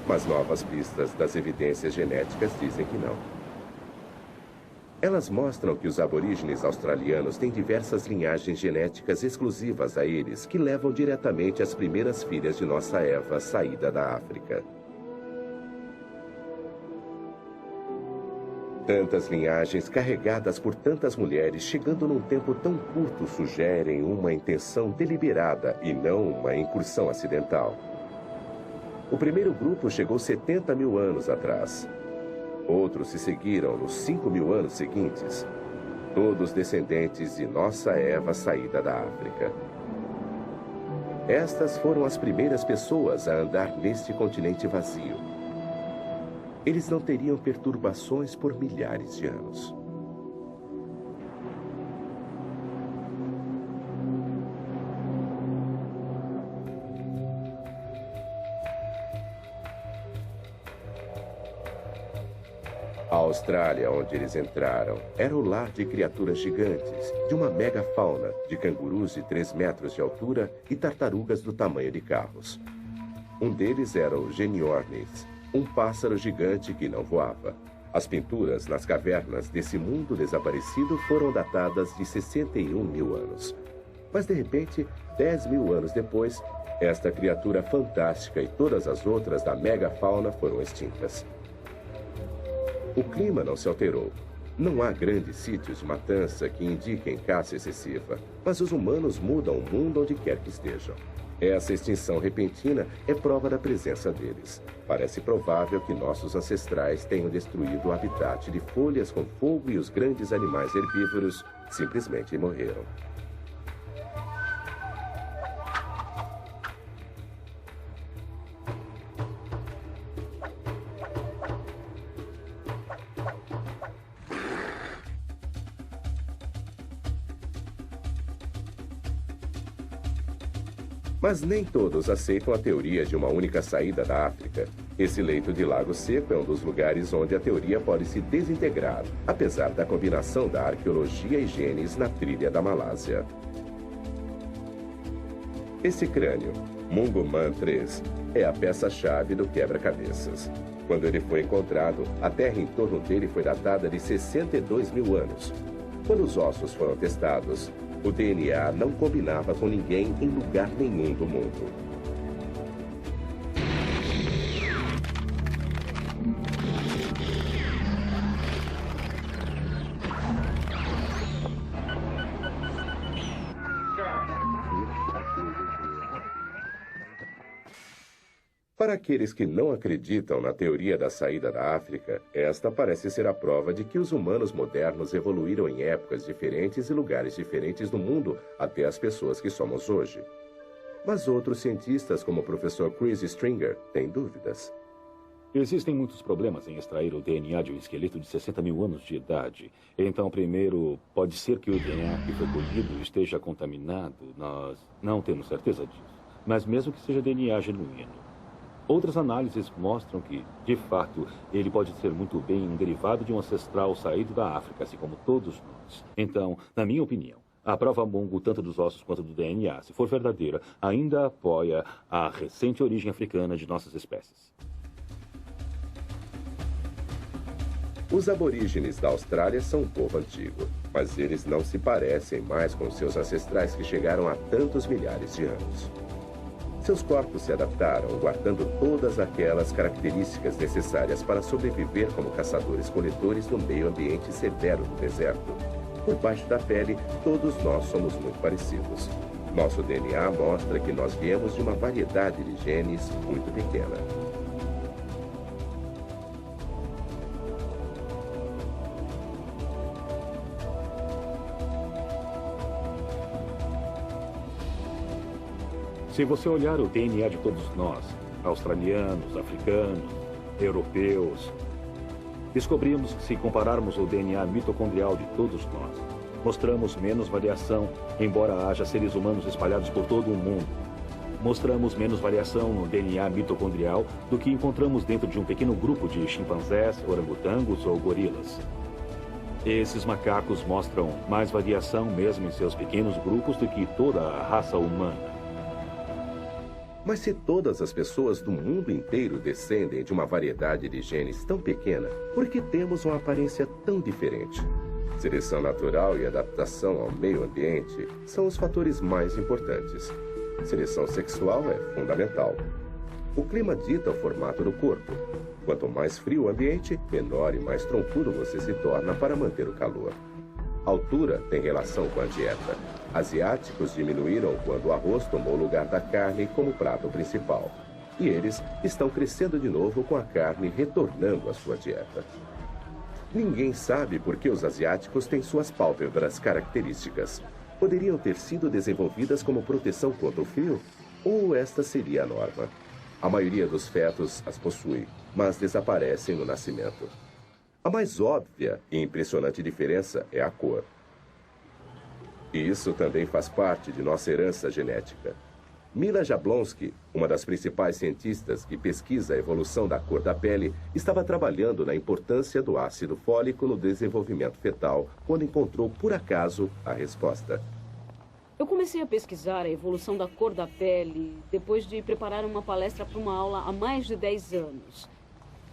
Mas novas pistas das evidências genéticas dizem que não. Elas mostram que os aborígenes australianos têm diversas linhagens genéticas exclusivas a eles que levam diretamente às primeiras filhas de nossa Eva saída da África. Tantas linhagens carregadas por tantas mulheres chegando num tempo tão curto sugerem uma intenção deliberada e não uma incursão acidental. O primeiro grupo chegou 70 mil anos atrás. Outros se seguiram nos 5 mil anos seguintes, todos descendentes de nossa Eva saída da África. Estas foram as primeiras pessoas a andar neste continente vazio. Eles não teriam perturbações por milhares de anos. A Austrália, onde eles entraram, era o lar de criaturas gigantes, de uma megafauna, de cangurus de 3 metros de altura e tartarugas do tamanho de carros. Um deles era o Geniornis, um pássaro gigante que não voava. As pinturas nas cavernas desse mundo desaparecido foram datadas de 61 mil anos. Mas, de repente, 10 mil anos depois, esta criatura fantástica e todas as outras da megafauna foram extintas. O clima não se alterou. Não há grandes sítios de matança que indiquem caça excessiva, mas os humanos mudam o mundo onde quer que estejam. Essa extinção repentina é prova da presença deles. Parece provável que nossos ancestrais tenham destruído o habitat de folhas com fogo e os grandes animais herbívoros simplesmente morreram. Mas nem todos aceitam a teoria de uma única saída da África. Esse leito de lago seco é um dos lugares onde a teoria pode se desintegrar, apesar da combinação da arqueologia e genes na trilha da Malásia. Esse crânio, Munguman III, é a peça-chave do quebra-cabeças. Quando ele foi encontrado, a terra em torno dele foi datada de 62 mil anos. Quando os ossos foram testados, o DNA não combinava com ninguém em lugar nenhum do mundo. Para aqueles que não acreditam na teoria da saída da África, esta parece ser a prova de que os humanos modernos evoluíram em épocas diferentes e lugares diferentes do mundo até as pessoas que somos hoje. Mas outros cientistas, como o professor Chris Stringer, têm dúvidas. Existem muitos problemas em extrair o DNA de um esqueleto de 60 mil anos de idade. Então, primeiro, pode ser que o DNA que foi colhido esteja contaminado. Nós não temos certeza disso. Mas mesmo que seja DNA genuíno, outras análises mostram que, de fato, ele pode ser muito bem um derivado de um ancestral saído da África, assim como todos nós. Então, na minha opinião, a prova Mongo, tanto dos ossos quanto do DNA, se for verdadeira, ainda apoia a recente origem africana de nossas espécies. Os aborígenes da Austrália são um povo antigo, mas eles não se parecem mais com seus ancestrais que chegaram há tantos milhares de anos. Seus corpos se adaptaram, guardando todas aquelas características necessárias para sobreviver como caçadores-coletores no meio ambiente severo do deserto. Por baixo da pele, todos nós somos muito parecidos. Nosso DNA mostra que nós viemos de uma variedade de genes muito pequena. Se você olhar o DNA de todos nós, australianos, africanos, europeus, descobrimos que se compararmos o DNA mitocondrial de todos nós, mostramos menos variação, embora haja seres humanos espalhados por todo o mundo. Mostramos menos variação no DNA mitocondrial do que encontramos dentro de um pequeno grupo de chimpanzés, orangotangos ou gorilas. Esses macacos mostram mais variação mesmo em seus pequenos grupos do que toda a raça humana. Mas se todas as pessoas do mundo inteiro descendem de uma variedade de genes tão pequena, por que temos uma aparência tão diferente? Seleção natural e adaptação ao meio ambiente são os fatores mais importantes. Seleção sexual é fundamental. O clima dita o formato do corpo. Quanto mais frio o ambiente, menor e mais troncudo você se torna para manter o calor. A altura tem relação com a dieta. Asiáticos diminuíram quando o arroz tomou o lugar da carne como prato principal. E eles estão crescendo de novo com a carne retornando à sua dieta. Ninguém sabe por que os asiáticos têm suas pálpebras características. Poderiam ter sido desenvolvidas como proteção contra o frio? Ou esta seria a norma? A maioria dos fetos as possui, mas desaparecem no nascimento. A mais óbvia e impressionante diferença é a cor. E isso também faz parte de nossa herança genética. Mila Jablonski, uma das principais cientistas que pesquisa a evolução da cor da pele, estava trabalhando na importância do ácido fólico no desenvolvimento fetal, quando encontrou, por acaso, a resposta. Eu comecei a pesquisar a evolução da cor da pele depois de preparar uma palestra para uma aula há mais de 10 anos.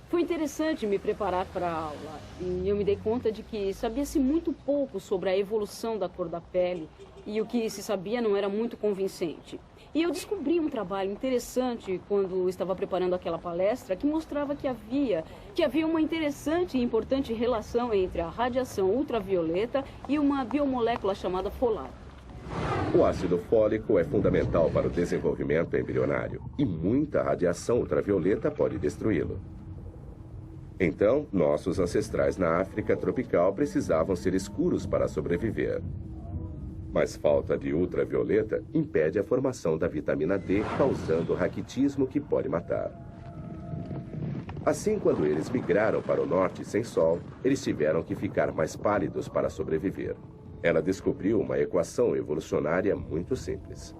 Foi interessante me preparar para a aula e eu me dei conta de que sabia-se muito pouco sobre a evolução da cor da pele e o que se sabia não era muito convincente. E eu descobri um trabalho interessante quando estava preparando aquela palestra que mostrava que havia uma interessante e importante relação entre a radiação ultravioleta e uma biomolécula chamada folato. O ácido fólico é fundamental para o desenvolvimento embrionário e muita radiação ultravioleta pode destruí-lo. Então, nossos ancestrais na África tropical precisavam ser escuros para sobreviver. Mas falta de ultravioleta impede a formação da vitamina D, causando raquitismo que pode matar. Assim, quando eles migraram para o norte sem sol, eles tiveram que ficar mais pálidos para sobreviver. Ela descobriu uma equação evolucionária muito simples.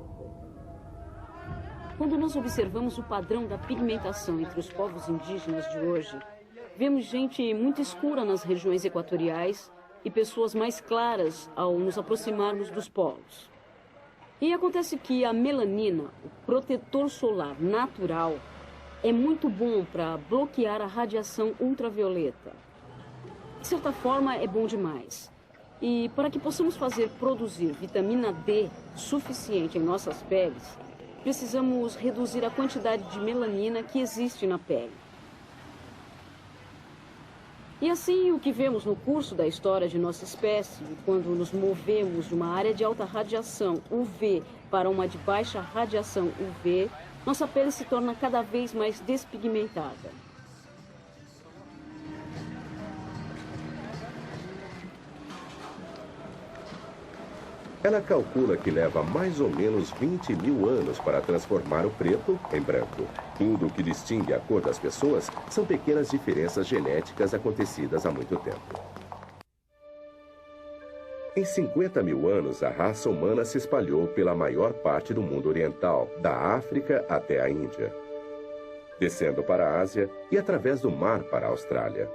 Quando nós observamos o padrão da pigmentação entre os povos indígenas de hoje, vemos gente muito escura nas regiões equatoriais e pessoas mais claras ao nos aproximarmos dos polos. E acontece que a melanina, o protetor solar natural, é muito bom para bloquear a radiação ultravioleta. De certa forma, é bom demais. E para que possamos produzir vitamina D suficiente em nossas peles, precisamos reduzir a quantidade de melanina que existe na pele. E assim, o que vemos no curso da história de nossa espécie, quando nos movemos de uma área de alta radiação UV para uma de baixa radiação UV, nossa pele se torna cada vez mais despigmentada. Ela calcula que leva mais ou menos 20 mil anos para transformar o preto em branco. Tudo o que distingue a cor das pessoas são pequenas diferenças genéticas acontecidas há muito tempo. Em 50 mil anos, a raça humana se espalhou pela maior parte do mundo oriental, da África até a Índia, descendo para a Ásia e através do mar para a Austrália.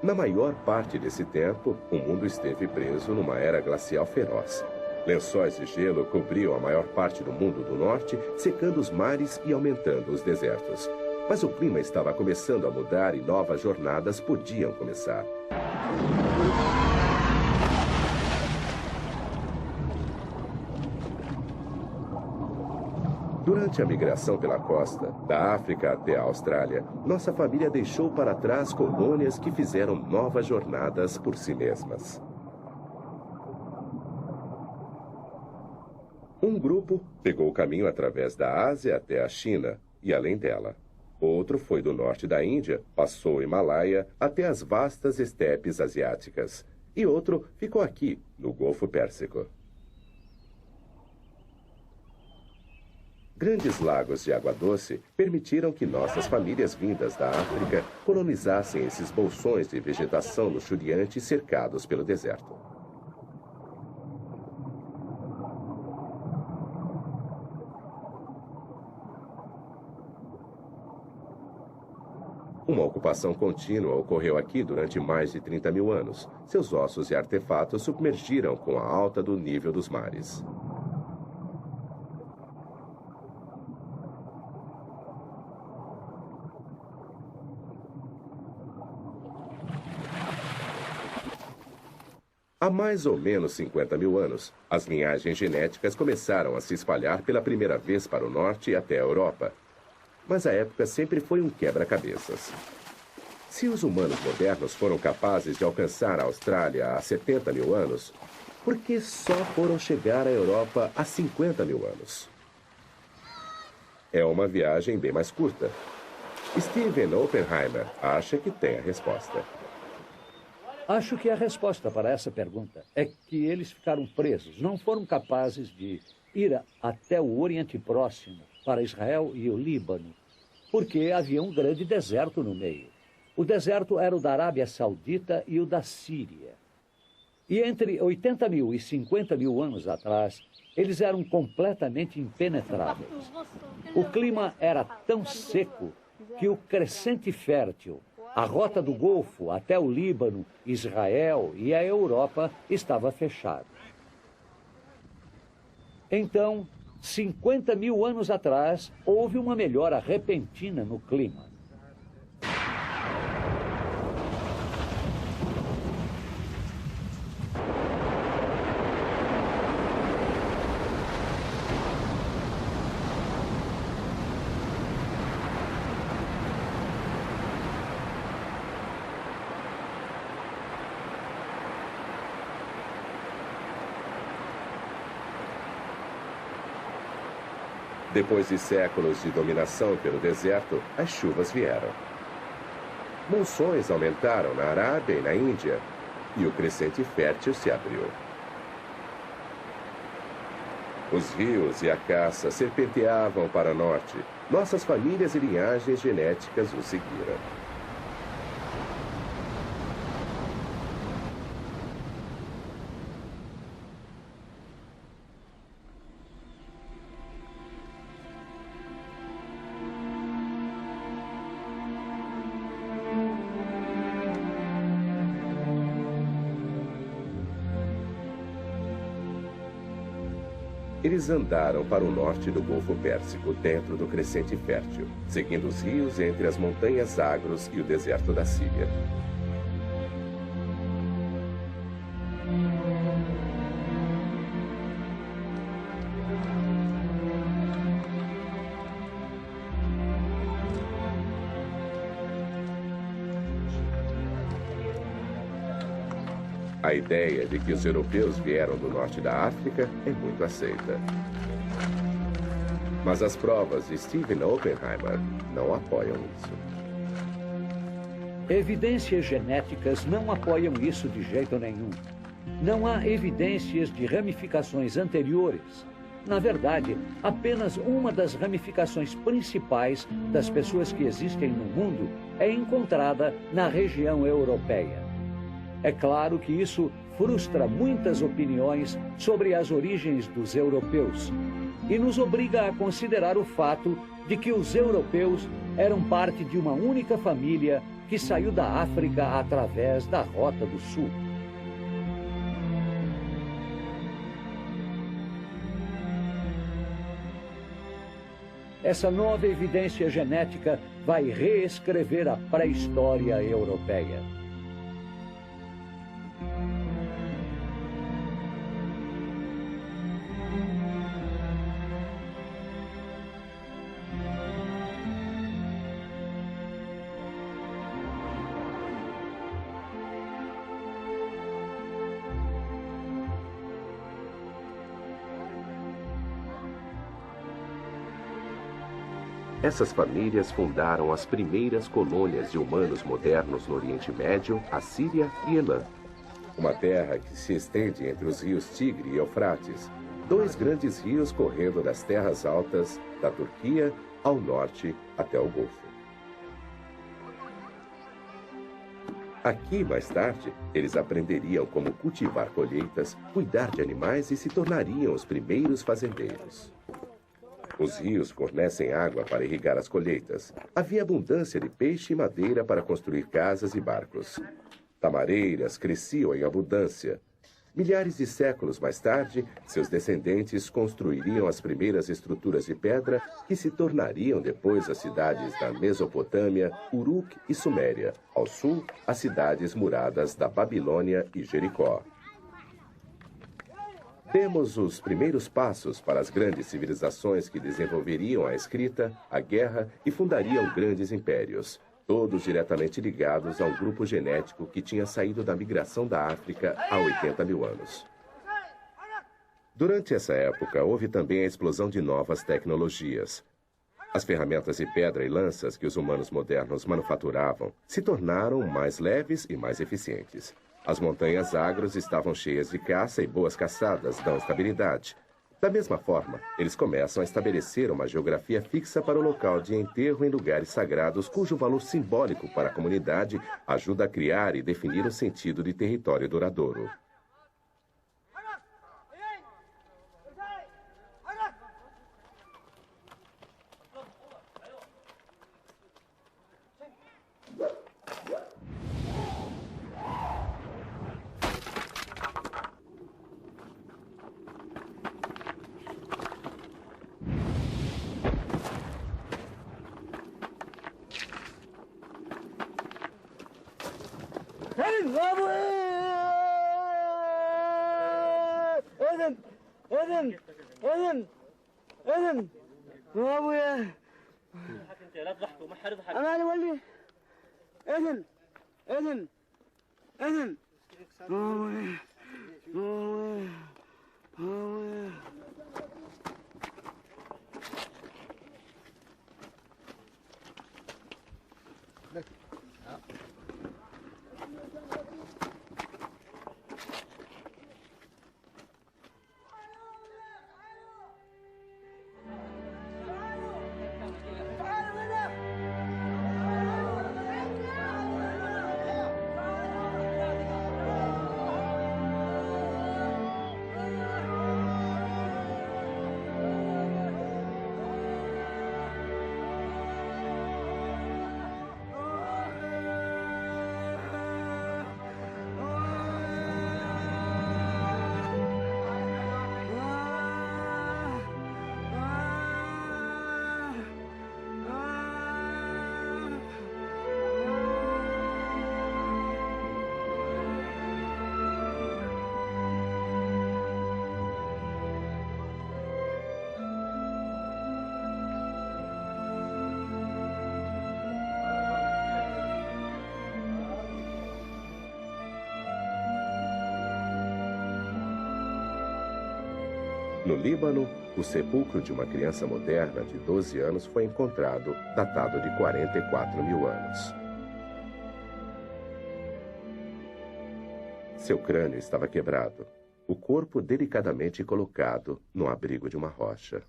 Na maior parte desse tempo, o mundo esteve preso numa era glacial feroz. Lençóis de gelo cobriam a maior parte do mundo do norte, secando os mares e aumentando os desertos. Mas o clima estava começando a mudar e novas jornadas podiam começar. Durante a migração pela costa, da África até a Austrália, nossa família deixou para trás colônias que fizeram novas jornadas por si mesmas. Um grupo pegou o caminho através da Ásia até a China e além dela. Outro foi do norte da Índia, passou o Himalaia até as vastas estepes asiáticas. E outro ficou aqui, no Golfo Pérsico. Grandes lagos de água doce permitiram que nossas famílias vindas da África colonizassem esses bolsões de vegetação luxuriante cercados pelo deserto. Uma ocupação contínua ocorreu aqui durante mais de 30 mil anos. Seus ossos e artefatos submergiram com a alta do nível dos mares. Há mais ou menos 50 mil anos, as linhagens genéticas começaram a se espalhar pela primeira vez para o norte e até a Europa. Mas a época sempre foi um quebra-cabeças. Se os humanos modernos foram capazes de alcançar a Austrália há 70 mil anos, por que só foram chegar à Europa há 50 mil anos? É uma viagem bem mais curta. Steven Oppenheimer acha que tem a resposta. Acho que a resposta para essa pergunta é que eles ficaram presos, não foram capazes de ir até o Oriente Próximo, para Israel e o Líbano, porque havia um grande deserto no meio. O deserto era o da Arábia Saudita e o da Síria. E entre 80 mil e 50 mil anos atrás, eles eram completamente impenetráveis. O clima era tão seco que o crescente fértil, a rota do Golfo até o Líbano, Israel e a Europa estava fechada. Então, 50 mil anos atrás, houve uma melhora repentina no clima. Depois de séculos de dominação pelo deserto, as chuvas vieram. Monções aumentaram na Arábia e na Índia, e o crescente fértil se abriu. Os rios e a caça serpenteavam para o norte. Nossas famílias e linhagens genéticas o seguiram. Eles andaram para o norte do Golfo Pérsico, dentro do crescente fértil, seguindo os rios entre as montanhas Zagros e o deserto da Síria. A ideia de que os europeus vieram do norte da África é muito aceita. Mas as provas de Stephen Oppenheimer não apoiam isso. Evidências genéticas não apoiam isso de jeito nenhum. Não há evidências de ramificações anteriores. Na verdade, apenas uma das ramificações principais das pessoas que existem no mundo é encontrada na região europeia. É claro que isso frustra muitas opiniões sobre as origens dos europeus e nos obriga a considerar o fato de que os europeus eram parte de uma única família que saiu da África através da Rota do Sul. Essa nova evidência genética vai reescrever a pré-história europeia. Essas famílias fundaram as primeiras colônias de humanos modernos no Oriente Médio, a Síria e Elã. Uma terra que se estende entre os rios Tigre e Eufrates, dois grandes rios correndo das terras altas da Turquia ao norte até o Golfo. Aqui, mais tarde, eles aprenderiam como cultivar colheitas, cuidar de animais e se tornariam os primeiros fazendeiros. Os rios fornecem água para irrigar as colheitas. Havia abundância de peixe e madeira para construir casas e barcos. Tamareiras cresciam em abundância. Milhares de séculos mais tarde, seus descendentes construiriam as primeiras estruturas de pedra que se tornariam depois as cidades da Mesopotâmia, Uruk e Suméria. Ao sul, as cidades muradas da Babilônia e Jericó. Temos os primeiros passos para as grandes civilizações que desenvolveriam a escrita, a guerra e fundariam grandes impérios, todos diretamente ligados a um grupo genético que tinha saído da migração da África há 80 mil anos. Durante essa época, houve também a explosão de novas tecnologias. As ferramentas de pedra e lanças que os humanos modernos manufaturavam se tornaram mais leves e mais eficientes. As montanhas Zagros estavam cheias de caça e boas caçadas dão estabilidade. Da mesma forma, eles começam a estabelecer uma geografia fixa para o local de enterro em lugares sagrados cujo valor simbólico para a comunidade ajuda a criar e definir um sentido de território duradouro. اذن يا ابويا لا تضحكوا ما حد يضحك انا ولي اذن ابويا ابويا No Líbano, o sepulcro de uma criança moderna de 12 anos foi encontrado, datado de 44 mil anos. Seu crânio estava quebrado, o corpo delicadamente colocado no abrigo de uma rocha.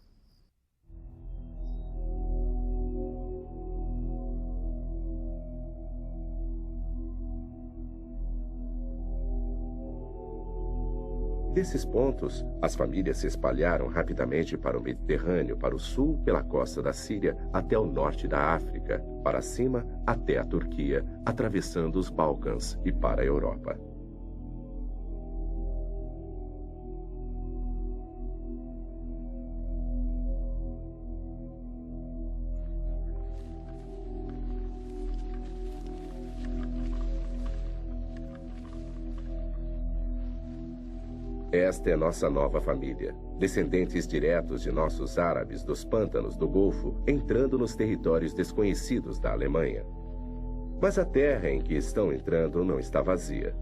Desses pontos, as famílias se espalharam rapidamente para o Mediterrâneo, para o sul, pela costa da Síria, até o norte da África, para cima, até a Turquia, atravessando os Balcãs e para a Europa. Esta é nossa nova família, descendentes diretos de nossos árabes dos pântanos do Golfo, entrando nos territórios desconhecidos da Alemanha. Mas a terra em que estão entrando não está vazia.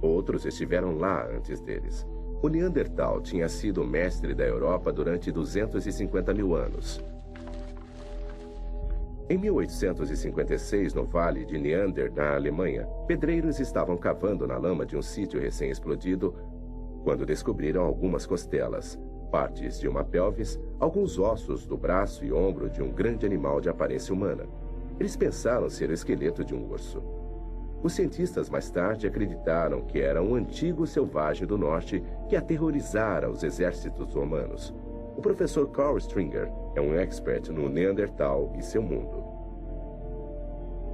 Outros estiveram lá antes deles. O Neandertal tinha sido mestre da Europa durante 250 mil anos. Em 1856, no Vale de Neander, na Alemanha, pedreiros estavam cavando na lama de um sítio recém-explodido quando descobriram algumas costelas, partes de uma pelvis, alguns ossos do braço e ombro de um grande animal de aparência humana. Eles pensaram ser o esqueleto de um urso. Os cientistas mais tarde acreditaram que era um antigo selvagem do norte que aterrorizara os exércitos romanos. O professor Carl Stringer é um expert no Neandertal e seu mundo.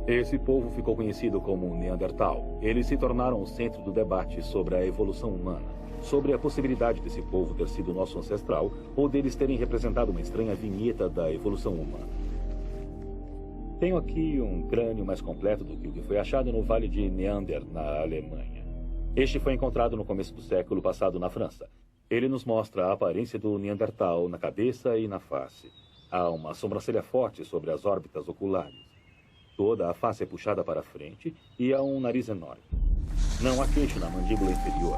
Esse povo ficou conhecido como Neandertal. Eles se tornaram o centro do debate sobre a evolução humana, sobre a possibilidade desse povo ter sido nosso ancestral ou deles terem representado uma estranha vinheta da evolução humana. Tenho aqui um crânio mais completo do que o que foi achado no Vale de Neander, na Alemanha. Este foi encontrado no começo do século passado na França. Ele nos mostra a aparência do Neandertal na cabeça e na face. Há uma sobrancelha forte sobre as órbitas oculares. Toda a face é puxada para a frente e há um nariz enorme. Não há queixo na mandíbula inferior.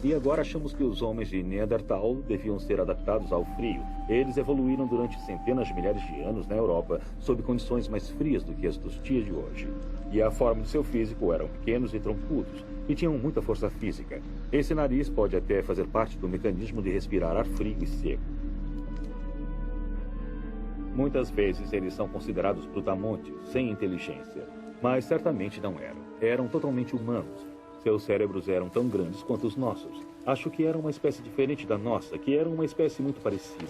E agora achamos que os homens de Neandertal deviam ser adaptados ao frio. Eles evoluíram durante centenas de milhares de anos na Europa, sob condições mais frias do que as dos dias de hoje. E a forma de seu físico eram pequenos e troncudos, e tinham muita força física. Esse nariz pode até fazer parte do mecanismo de respirar ar frio e seco. Muitas vezes eles são considerados brutamontes, sem inteligência. Mas certamente não eram. Eram totalmente humanos. Seus cérebros eram tão grandes quanto os nossos. Acho que eram uma espécie diferente da nossa, que era uma espécie muito parecida.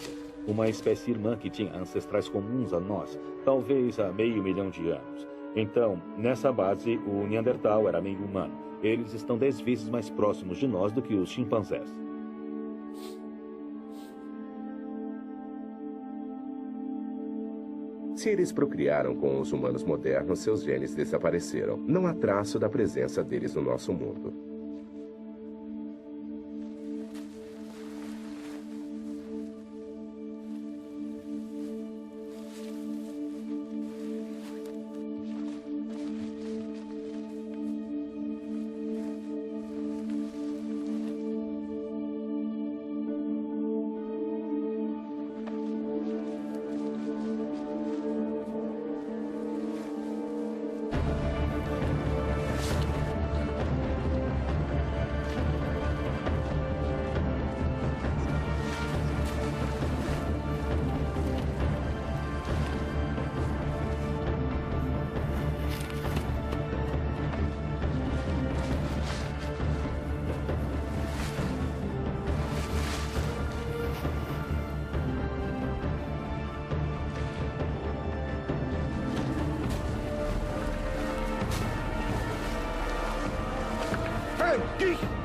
Uma espécie irmã que tinha ancestrais comuns a nós, talvez há 500 mil de anos. Então, nessa base, o Neandertal era meio humano. Eles estão 10 vezes mais próximos de nós do que os chimpanzés. Se eles procriaram com os humanos modernos, seus genes desapareceram. Não há traço da presença deles no nosso mundo. Vergis!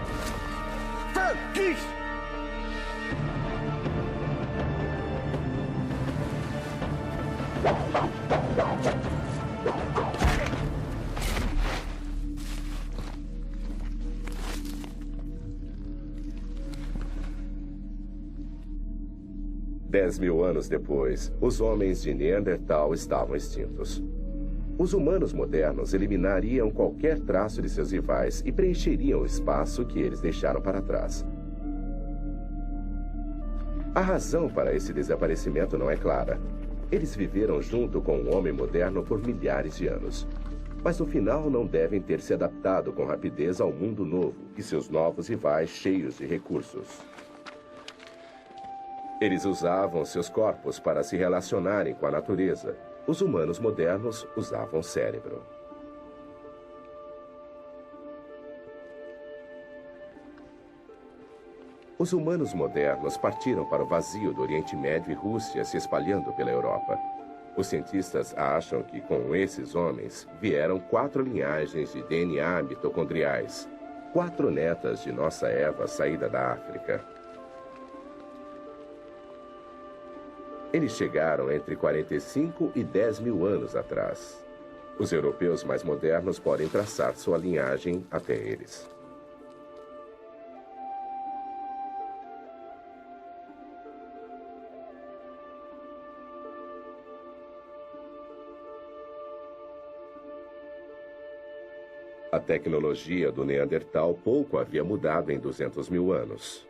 10 mil anos depois, os homens de Neandertal estavam extintos. Os humanos modernos eliminariam qualquer traço de seus rivais e preencheriam o espaço que eles deixaram para trás. A razão para esse desaparecimento não é clara. Eles viveram junto com o homem moderno por milhares de anos. Mas no final não devem ter se adaptado com rapidez ao mundo novo e seus novos rivais cheios de recursos. Eles usavam seus corpos para se relacionarem com a natureza. Os humanos modernos usavam o cérebro. Os humanos modernos partiram para o vazio do Oriente Médio e Rússia, se espalhando pela Europa. Os cientistas acham que com esses homens vieram 4 linhagens de DNA mitocondriais, 4 netas de nossa Eva saída da África. Eles chegaram entre 45 e 10 mil anos atrás. Os europeus mais modernos podem traçar sua linhagem até eles. A tecnologia do Neandertal pouco havia mudado em 200 mil anos.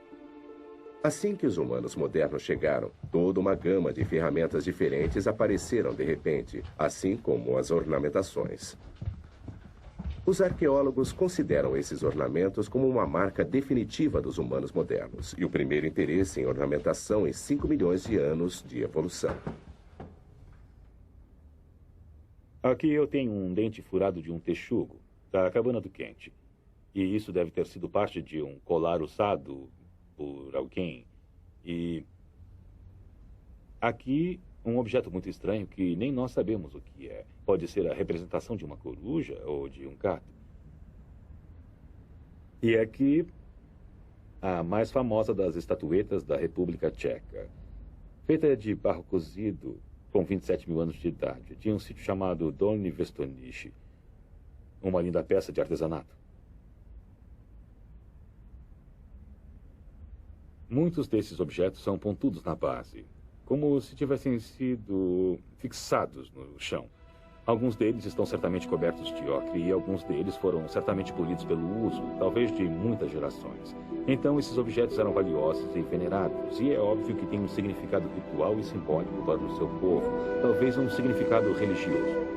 Assim que os humanos modernos chegaram, toda uma gama de ferramentas diferentes apareceram de repente, assim como as ornamentações. Os arqueólogos consideram esses ornamentos como uma marca definitiva dos humanos modernos e o primeiro interesse em ornamentação em 5 milhões de anos de evolução. Aqui eu tenho um dente furado de um texugo da cabana do Kent. E isso deve ter sido parte de um colar usado por alguém. E aqui um objeto muito estranho que nem nós sabemos o que é. Pode ser a representação de uma coruja ou de um gato. E aqui a mais famosa das estatuetas da República Tcheca. Feita de barro cozido, com 27 mil anos de idade, de um sítio chamado Dolní Věstonice. Uma linda peça de artesanato. Muitos desses objetos são pontudos na base, como se tivessem sido fixados no chão. Alguns deles estão certamente cobertos de ocre e alguns deles foram certamente polidos pelo uso, talvez de muitas gerações. Então, esses objetos eram valiosos e venerados, e é óbvio que têm um significado ritual e simbólico para o seu povo, talvez um significado religioso.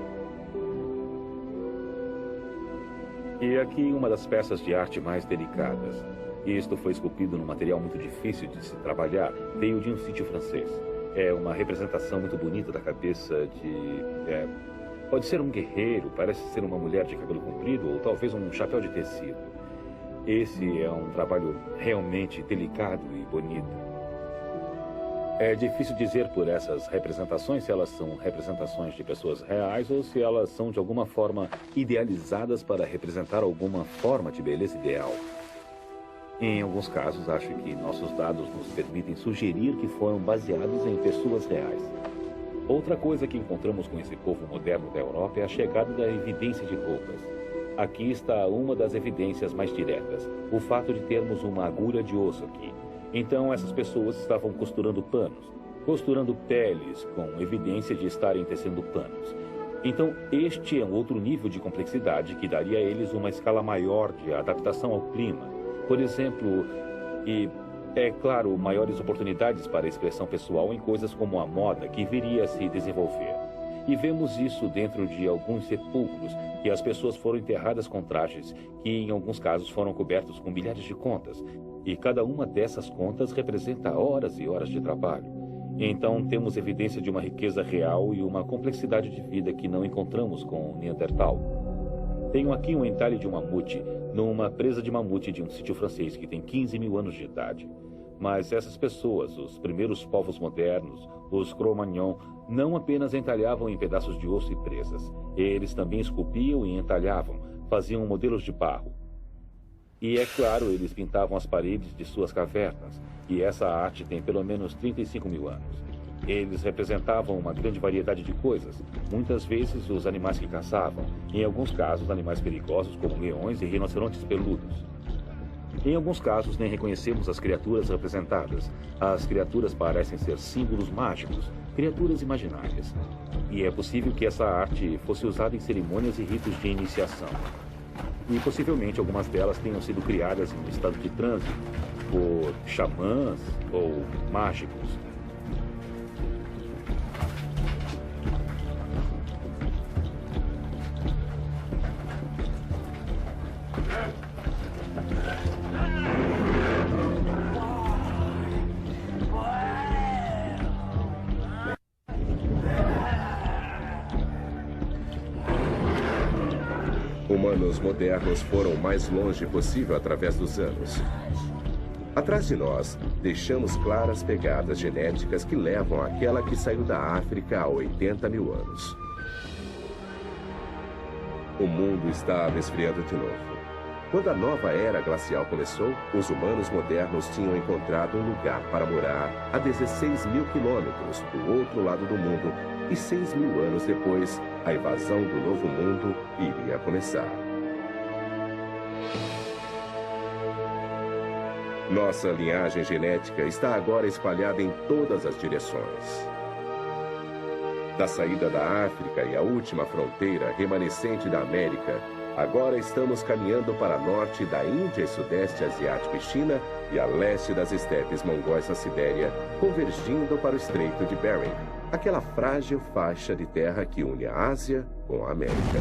E aqui uma das peças de arte mais delicadas. Isto foi esculpido num material muito difícil de se trabalhar. Veio de um sítio francês. É uma representação muito bonita da cabeça de... pode ser um guerreiro, parece ser uma mulher de cabelo comprido ou talvez um chapéu de tecido. Esse é um trabalho realmente delicado e bonito. É difícil dizer por essas representações se elas são representações de pessoas reais ou se elas são de alguma forma idealizadas para representar alguma forma de beleza ideal. Em alguns casos, acho que nossos dados nos permitem sugerir que foram baseados em pessoas reais. Outra coisa que encontramos com esse povo moderno da Europa é a chegada da evidência de roupas. Aqui está uma das evidências mais diretas, o fato de termos uma agulha de osso aqui. Então, essas pessoas estavam costurando panos, costurando peles, com evidência de estarem tecendo panos. Então, este é um outro nível de complexidade que daria a eles uma escala maior de adaptação ao clima. Por exemplo, e, é claro, maiores oportunidades para a expressão pessoal em coisas como a moda, que viria a se desenvolver. E vemos isso dentro de alguns sepulcros, que as pessoas foram enterradas com trajes, que em alguns casos foram cobertos com milhares de contas. E cada uma dessas contas representa horas e horas de trabalho. Então temos evidência de uma riqueza real e uma complexidade de vida que não encontramos com o Neandertal. Tenho aqui um entalhe de um mamute, numa presa de mamute de um sítio francês que tem 15 mil anos de idade. Mas essas pessoas, os primeiros povos modernos, os Cro-Magnon, não apenas entalhavam em pedaços de osso e presas. Eles também esculpiam e entalhavam, faziam modelos de barro. E é claro, eles pintavam as paredes de suas cavernas, e essa arte tem pelo menos 35 mil anos. Eles representavam uma grande variedade de coisas, muitas vezes os animais que caçavam, em alguns casos animais perigosos como leões e rinocerontes peludos. Em alguns casos nem reconhecemos as criaturas representadas. As criaturas parecem ser símbolos mágicos, criaturas imaginárias. E é possível que essa arte fosse usada em cerimônias e ritos de iniciação. E possivelmente algumas delas tenham sido criadas em um estado de transe, por xamãs ou mágicos. Humanos modernos foram o mais longe possível através dos anos. Atrás de nós, deixamos claras pegadas genéticas que levam àquela que saiu da África há 80 mil anos. O mundo estava esfriando de novo. Quando a nova era glacial começou, os humanos modernos tinham encontrado um lugar para morar a 16 mil quilômetros do outro lado do mundo. E 6 mil anos depois, a invasão do Novo Mundo iria começar. Nossa linhagem genética está agora espalhada em todas as direções. Da saída da África e a última fronteira remanescente da América, agora estamos caminhando para norte da Índia e Sudeste Asiático e China e a leste das estepes mongóis na Sibéria, convergindo para o Estreito de Bering, aquela frágil faixa de terra que une a Ásia com a América.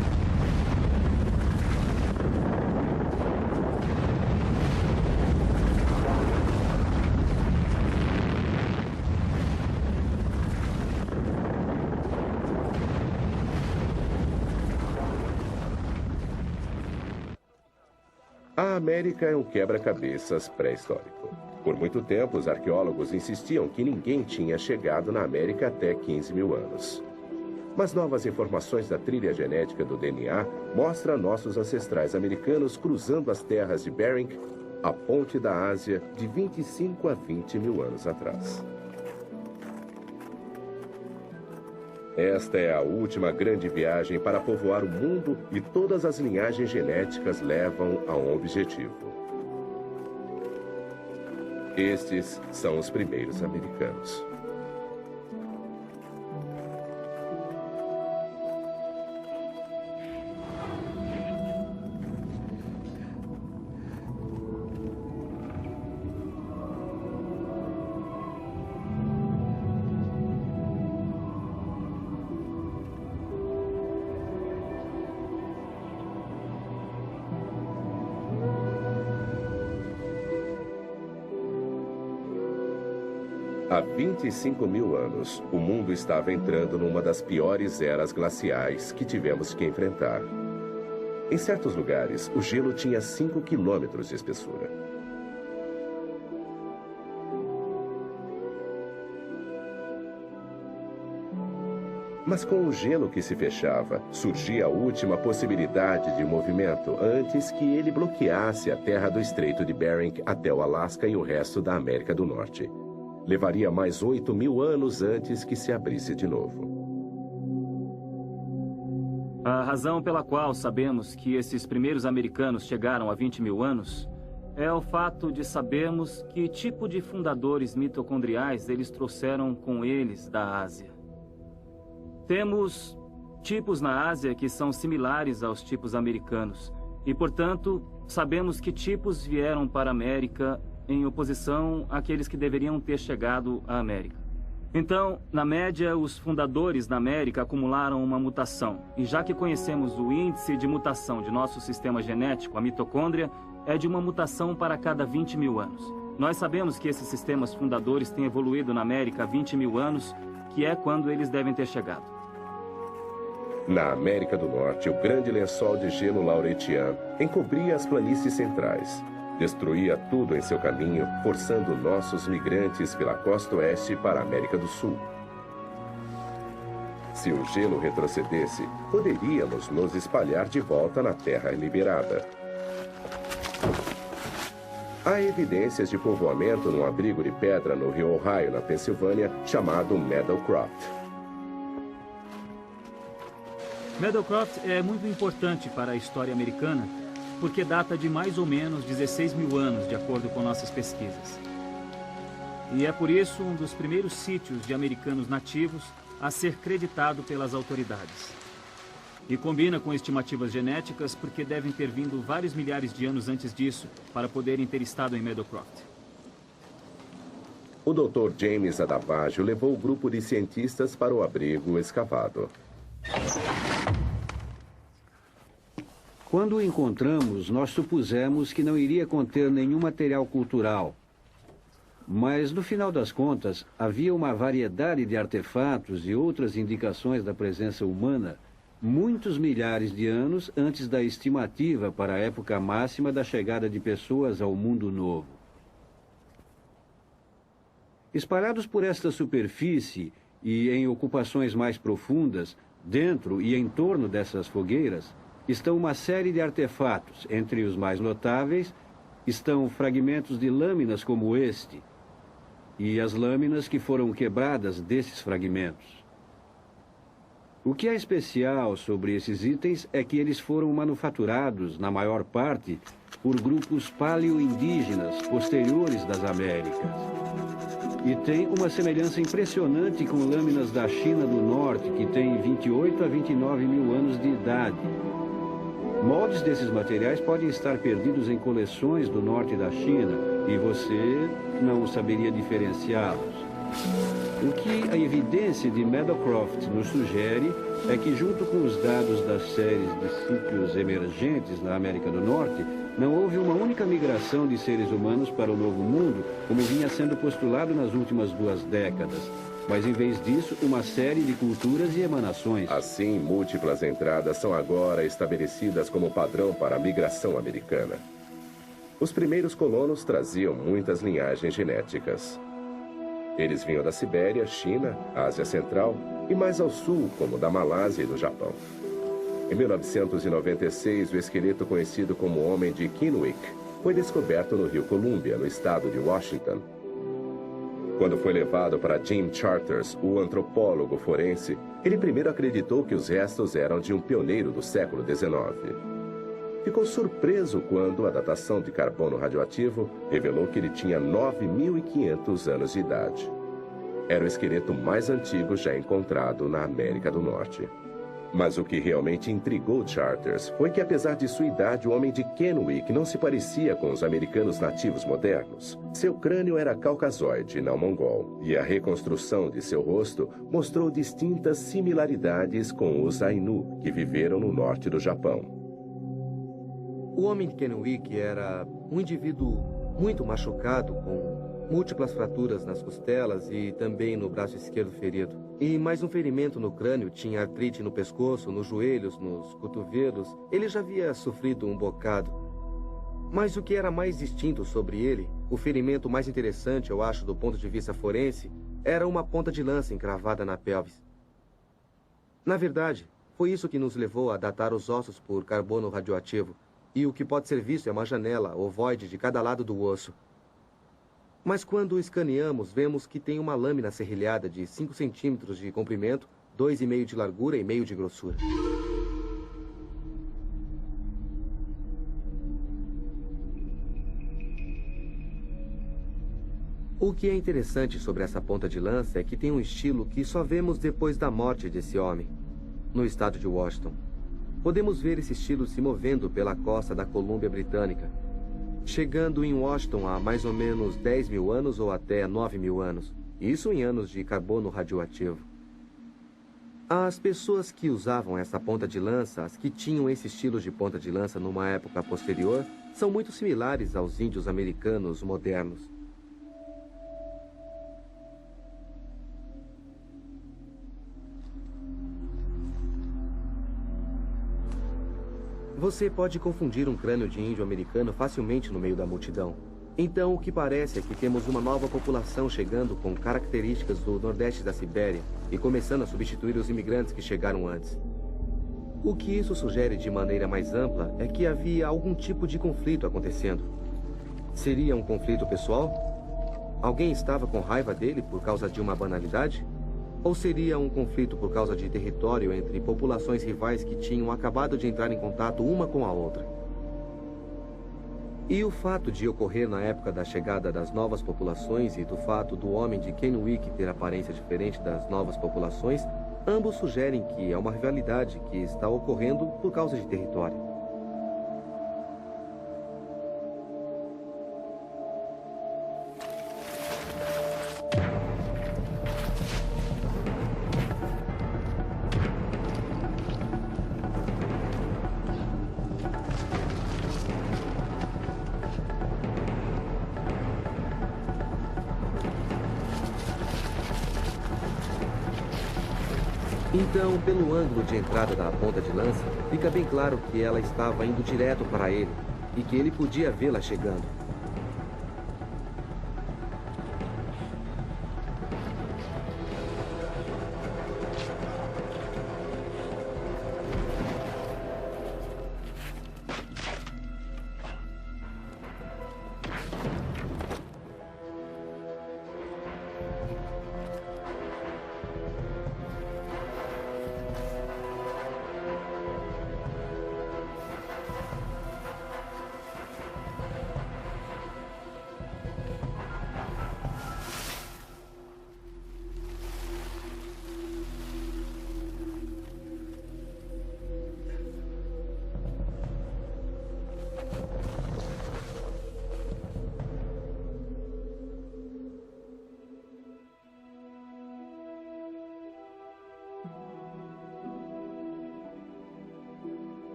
A América é um quebra-cabeças pré-histórico. Por muito tempo, os arqueólogos insistiam que ninguém tinha chegado na América até 15 mil anos. Mas novas informações da trilha genética do DNA mostram nossos ancestrais americanos cruzando as terras de Bering, a ponte da Ásia, de 25 a 20 mil anos atrás. Esta é a última grande viagem para povoar o mundo e todas as linhagens genéticas levam a um objetivo. Estes são os primeiros americanos. Há 25 mil anos, o mundo estava entrando numa das piores eras glaciais que tivemos que enfrentar. Em certos lugares, o gelo tinha 5 quilômetros de espessura. Mas com o gelo que se fechava, surgia a última possibilidade de movimento antes que ele bloqueasse a terra do Estreito de Bering até o Alasca e o resto da América do Norte. Levaria mais 8 mil anos antes que se abrisse de novo. A razão pela qual sabemos que esses primeiros americanos chegaram há 20 mil anos é o fato de sabermos que tipo de fundadores mitocondriais eles trouxeram com eles da Ásia. Temos tipos na Ásia que são similares aos tipos americanos e, portanto, sabemos que tipos vieram para a América em oposição àqueles que deveriam ter chegado à América. Então, na média, os fundadores da América acumularam uma mutação. E já que conhecemos o índice de mutação de nosso sistema genético, a mitocôndria, é de uma mutação para cada 20 mil anos. Nós sabemos que esses sistemas fundadores têm evoluído na América há 20 mil anos, que é quando eles devem ter chegado. Na América do Norte, o grande lençol de gelo Laurentian encobria as planícies centrais. Destruía tudo em seu caminho, forçando nossos migrantes pela costa oeste para a América do Sul. Se o gelo retrocedesse, poderíamos nos espalhar de volta na terra liberada. Há evidências de povoamento num abrigo de pedra no rio Ohio, na Pensilvânia, chamado Meadowcroft. Meadowcroft é muito importante para a história americana, porque data de mais ou menos 16 mil anos, de acordo com nossas pesquisas. E é por isso um dos primeiros sítios de americanos nativos a ser creditado pelas autoridades. E combina com estimativas genéticas porque devem ter vindo vários milhares de anos antes disso para poderem ter estado em Meadowcroft. O Dr. James Adavaggio levou o grupo de cientistas para o abrigo escavado. Quando o encontramos, nós supusemos que não iria conter nenhum material cultural. Mas, no final das contas, havia uma variedade de artefatos e outras indicações da presença humana muitos milhares de anos antes da estimativa para a época máxima da chegada de pessoas ao mundo novo. Espalhados por esta superfície e em ocupações mais profundas, dentro e em torno dessas fogueiras, estão uma série de artefatos. Entre os mais notáveis estão fragmentos de lâminas como este e as lâminas que foram quebradas desses fragmentos. O que é especial sobre esses itens é que eles foram manufaturados, na maior parte, por grupos paleoindígenas posteriores das Américas. E tem uma semelhança impressionante com lâminas da China do Norte, que têm 28 a 29 mil anos de idade. Moldes desses materiais podem estar perdidos em coleções do norte da China e você não saberia diferenciá-los. O que a evidência de Meadowcroft nos sugere é que, junto com os dados das séries de sítios emergentes na América do Norte, não houve uma única migração de seres humanos para o Novo Mundo, como vinha sendo postulado nas últimas 2 décadas, mas, em vez disso, uma série de culturas e emanações. Assim, múltiplas entradas são agora estabelecidas como padrão para a migração americana. Os primeiros colonos traziam muitas linhagens genéticas. Eles vinham da Sibéria, China, Ásia Central e mais ao sul, como da Malásia e do Japão. Em 1996, o esqueleto conhecido como Homem de Kennewick foi descoberto no Rio Columbia, no estado de Washington. Quando foi levado para Jim Charters, o antropólogo forense, ele primeiro acreditou que os restos eram de um pioneiro do século XIX. Ficou surpreso quando a datação de carbono radioativo revelou que ele tinha 9.500 anos de idade. Era o esqueleto mais antigo já encontrado na América do Norte. Mas o que realmente intrigou Charters foi que, apesar de sua idade, o Homem de Kennewick não se parecia com os americanos nativos modernos. Seu crânio era caucasoide, não mongol, e a reconstrução de seu rosto mostrou distintas similaridades com os Ainu, que viveram no norte do Japão. O Homem de Kennewick era um indivíduo muito machucado, com múltiplas fraturas nas costelas e também no braço esquerdo ferido. E mais um ferimento no crânio, tinha artrite no pescoço, nos joelhos, nos cotovelos. Ele já havia sofrido um bocado. Mas o que era mais distinto sobre ele, o ferimento mais interessante, eu acho, do ponto de vista forense, era uma ponta de lança encravada na pelvis. Na verdade, foi isso que nos levou a datar os ossos por carbono radioativo. E o que pode ser visto é uma janela ovoide de cada lado do osso. Mas quando o escaneamos, vemos que tem uma lâmina serrilhada de 5 centímetros de comprimento, 2,5 de largura e meio de grossura. O que é interessante sobre essa ponta de lança é que tem um estilo que só vemos depois da morte desse homem, no estado de Washington. Podemos ver esse estilo se movendo pela costa da Colômbia Britânica, chegando em Washington há mais ou menos 10 mil anos ou até 9 mil anos. Isso em anos de carbono radioativo. As pessoas que usavam essa ponta de lança, as que tinham esse estilo de ponta de lança numa época posterior, são muito similares aos índios americanos modernos. Você pode confundir um crânio de índio americano facilmente no meio da multidão. Então, o que parece é que temos uma nova população chegando com características do nordeste da Sibéria e começando a substituir os imigrantes que chegaram antes. O que isso sugere de maneira mais ampla é que havia algum tipo de conflito acontecendo. Seria um conflito pessoal? Alguém estava com raiva dele por causa de uma banalidade? Ou seria um conflito por causa de território entre populações rivais que tinham acabado de entrar em contato uma com a outra? E o fato de ocorrer na época da chegada das novas populações e do fato do Homem de Kennewick ter aparência diferente das novas populações, ambos sugerem que é uma rivalidade que está ocorrendo por causa de território. Então, pelo ângulo de entrada da ponta de lança, fica bem claro que ela estava indo direto para ele e que ele podia vê-la chegando.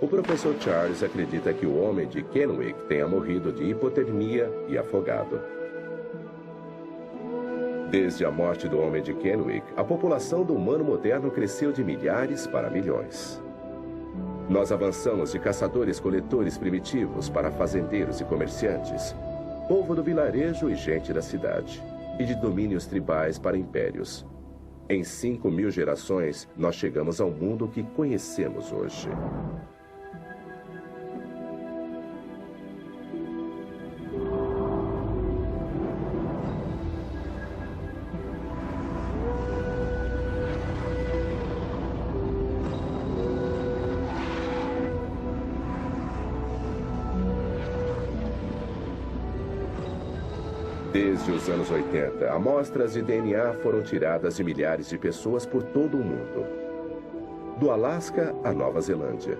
O professor Charles acredita que o homem de Kennewick tenha morrido de hipotermia e afogado. Desde a morte do homem de Kennewick, a população do humano moderno cresceu de milhares para milhões. Nós avançamos de caçadores-coletores primitivos para fazendeiros e comerciantes, povo do vilarejo e gente da cidade, e de domínios tribais para impérios. Em 5.000 gerações, nós chegamos ao mundo que conhecemos hoje. Desde os anos 80, amostras de DNA foram tiradas de milhares de pessoas por todo o mundo. Do Alasca à Nova Zelândia,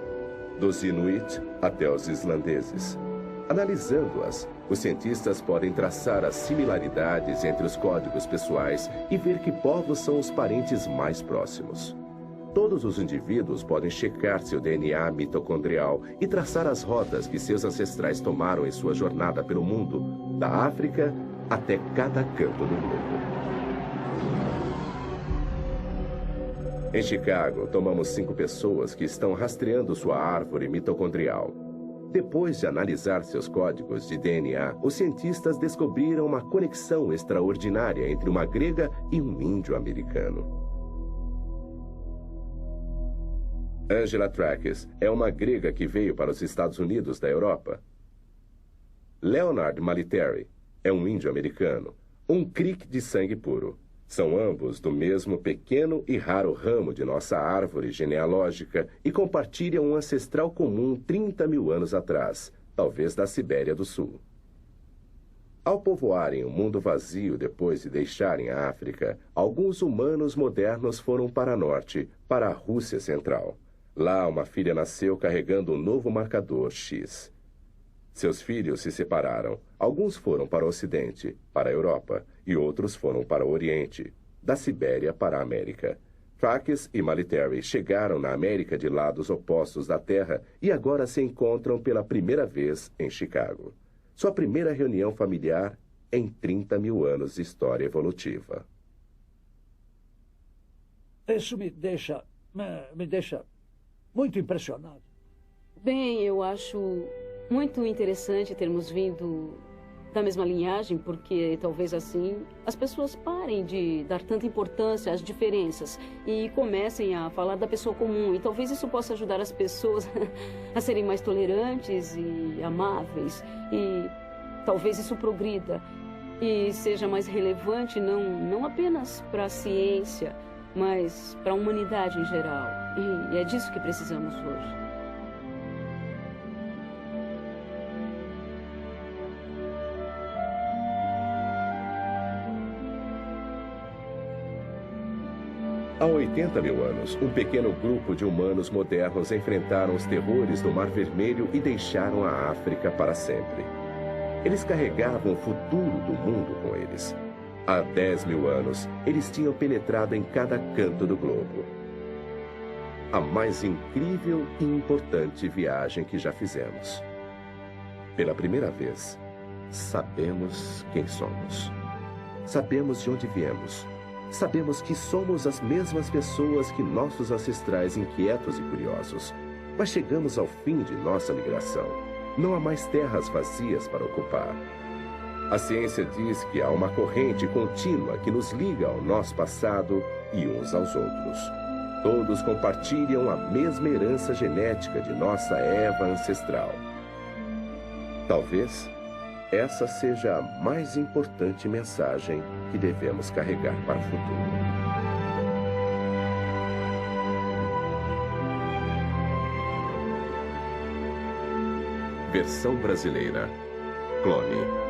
dos Inuit até os islandeses. Analisando-as, os cientistas podem traçar as similaridades entre os códigos pessoais e ver que povos são os parentes mais próximos. Todos os indivíduos podem checar seu DNA mitocondrial e traçar as rotas que seus ancestrais tomaram em sua jornada pelo mundo, da África até cada canto do globo. Em Chicago, tomamos 5 pessoas que estão rastreando sua árvore mitocondrial. Depois de analisar seus códigos de DNA, os cientistas descobriram uma conexão extraordinária entre uma grega e um índio americano. Angela Trackes é uma grega que veio para os Estados Unidos da Europa. Leonard Maliteri é um índio americano, um Creek de sangue puro. São ambos do mesmo pequeno e raro ramo de nossa árvore genealógica e compartilham um ancestral comum 30.000 anos atrás, talvez da Sibéria do Sul. Ao povoarem o mundo vazio depois de deixarem a África, alguns humanos modernos foram para norte, para a Rússia Central. Lá, uma filha nasceu carregando um novo marcador X. Seus filhos se separaram. Alguns foram para o Ocidente, para a Europa, e outros foram para o Oriente, da Sibéria para a América. Trackes e Maliteri chegaram na América de lados opostos da Terra e agora se encontram pela primeira vez em Chicago. Sua primeira reunião familiar em 30.000 anos de história evolutiva. Isso me deixa muito impressionado. Bem, eu acho muito interessante termos vindo da mesma linhagem, porque talvez assim as pessoas parem de dar tanta importância às diferenças e comecem a falar da pessoa comum. E talvez isso possa ajudar as pessoas a serem mais tolerantes e amáveis. E talvez isso progrida e seja mais relevante não apenas para a ciência, mas para a humanidade em geral. E é disso que precisamos hoje. Há 80.000 anos, um pequeno grupo de humanos modernos enfrentaram os terrores do Mar Vermelho e deixaram a África para sempre. Eles carregavam o futuro do mundo com eles. Há 10.000 anos, eles tinham penetrado em cada canto do globo. a mais incrível e importante viagem que já fizemos. Pela primeira vez, sabemos quem somos. Sabemos de onde viemos. Sabemos que somos as mesmas pessoas que nossos ancestrais inquietos e curiosos. Mas chegamos ao fim de nossa migração. Não há mais terras vazias para ocupar. A ciência diz que há uma corrente contínua que nos liga ao nosso passado e uns aos outros. Todos compartilham a mesma herança genética de nossa Eva ancestral. Talvez essa seja a mais importante mensagem que devemos carregar para o futuro. Versão brasileira. Clone.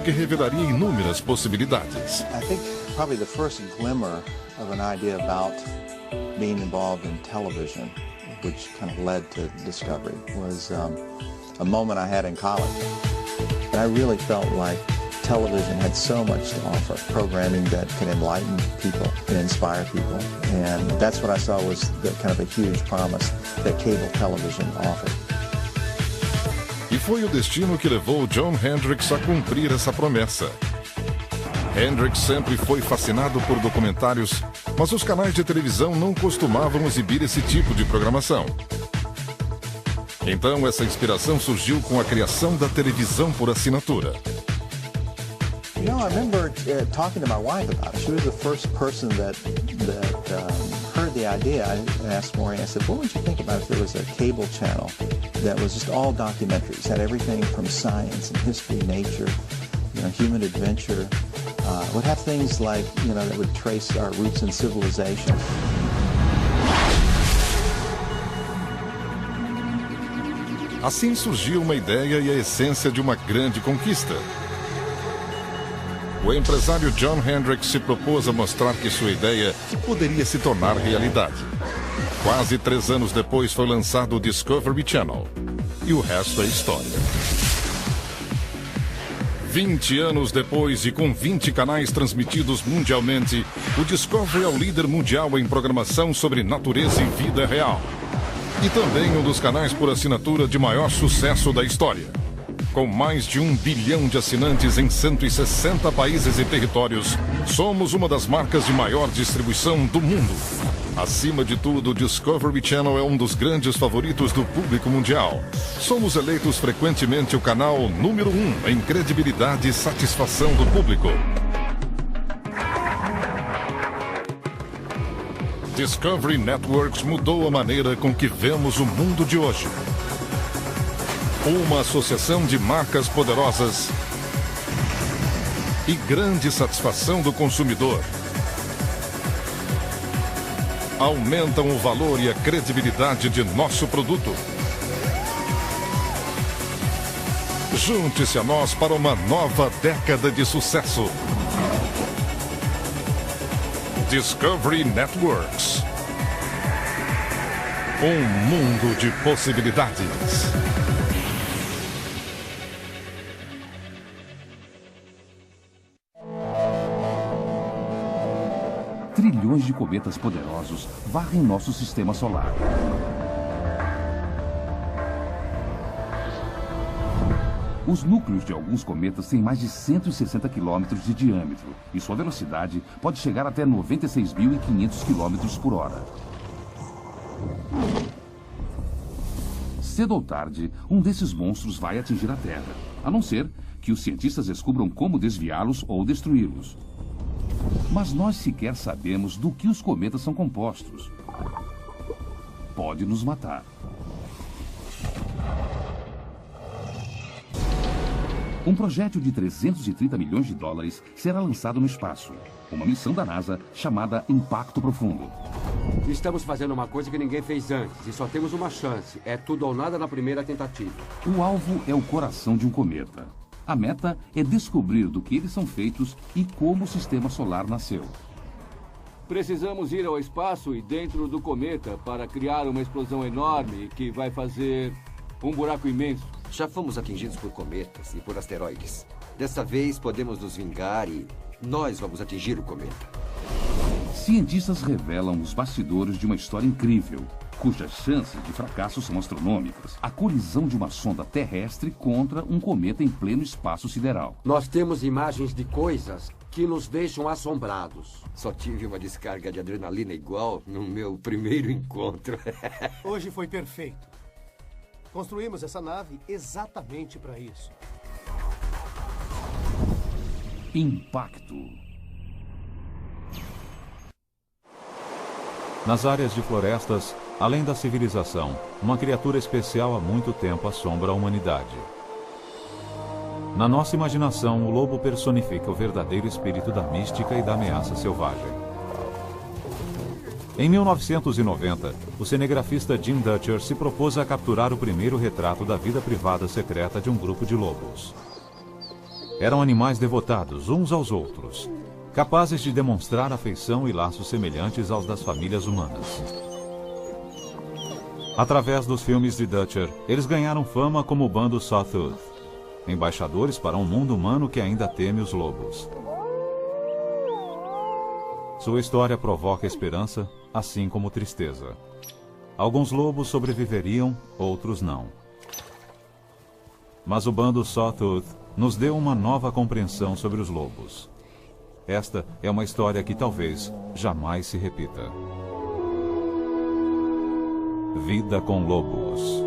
Que revelaria inúmeras possibilidades. I think probably the first glimmer of an idea about being involved in television, which kind of led to Discovery, was a moment I had in college. And I really felt like television had so much to offer, programming that can enlighten people and inspire people. And that's what I saw was the kind of a huge promise that cable television offered. E foi o destino que levou John Hendricks a cumprir essa promessa. Hendricks sempre foi fascinado por documentários, mas os canais de televisão não costumavam exibir esse tipo de programação. Então, essa inspiração surgiu com a criação da televisão por assinatura. You know, I remember talking to my wife about it. She was the first person that heard the idea. I asked Maureen, I said, what would you think about if there was a cable channel that was just all documentaries, had everything from science and history, nature, you know, human adventure, would have things like, you know, that would trace our roots in civilization. Assim surgiu uma ideia e a essência de uma grande conquista. O empresário John Hendricks se propôs a mostrar que sua ideia poderia se tornar realidade. Quase 3 anos depois foi lançado o Discovery Channel. E o resto é história. 20 anos depois e com 20 canais transmitidos mundialmente, o Discovery é o líder mundial em programação sobre natureza e vida real. E também um dos canais por assinatura de maior sucesso da história. Com mais de 1 bilhão de assinantes em 160 países e territórios, somos uma das marcas de maior distribuição do mundo. Acima de tudo, o Discovery Channel é um dos grandes favoritos do público mundial. Somos eleitos frequentemente o canal número 1 em credibilidade e satisfação do público. Discovery Networks mudou a maneira com que vemos o mundo de hoje. Uma associação de marcas poderosas e grande satisfação do consumidor. Aumentam o valor e a credibilidade de nosso produto. Junte-se a nós para uma nova década de sucesso. Discovery Networks. Um mundo de possibilidades. Trilhões de cometas poderosos varrem nosso sistema solar. Os núcleos de alguns cometas têm mais de 160 quilômetros de diâmetro e sua velocidade pode chegar até 96.500 quilômetros por hora. Cedo ou tarde, um desses monstros vai atingir a Terra, a não ser que os cientistas descubram como desviá-los ou destruí-los. Mas nós sequer sabemos do que os cometas são compostos. Pode nos matar. Um projétil de 330 milhões de dólares será lançado no espaço. Uma missão da NASA chamada Impacto Profundo. Estamos fazendo uma coisa que ninguém fez antes e só temos uma chance. É tudo ou nada na primeira tentativa. O alvo é o coração de um cometa. A meta é descobrir do que eles são feitos e como o sistema solar nasceu. Precisamos ir ao espaço e dentro do cometa para criar uma explosão enorme que vai fazer um buraco imenso. Já fomos atingidos por cometas e por asteroides. Dessa vez podemos nos vingar e nós vamos atingir o cometa. Cientistas revelam os bastidores de uma história incrível, cujas chances de fracasso são astronômicas. A colisão de uma sonda terrestre contra um cometa em pleno espaço sideral. Nós temos imagens de coisas que nos deixam assombrados. Só tive uma descarga de adrenalina igual no meu primeiro encontro. Hoje foi perfeito. Construímos essa nave exatamente para isso. Impacto. Nas áreas de florestas, além da civilização, uma criatura especial há muito tempo assombra a humanidade. Na nossa imaginação, o lobo personifica o verdadeiro espírito da mística e da ameaça selvagem. Em 1990, o cinegrafista Jim Dutcher se propôs a capturar o primeiro retrato da vida privada secreta de um grupo de lobos. Eram animais devotados uns aos outros, capazes de demonstrar afeição e laços semelhantes aos das famílias humanas. Através dos filmes de Dutcher, eles ganharam fama como o bando Sawtooth, embaixadores para um mundo humano que ainda teme os lobos. Sua história provoca esperança, assim como tristeza. Alguns lobos sobreviveriam, outros não. Mas o bando Sawtooth nos deu uma nova compreensão sobre os lobos. Esta é uma história que talvez jamais se repita. Vida com Lobos.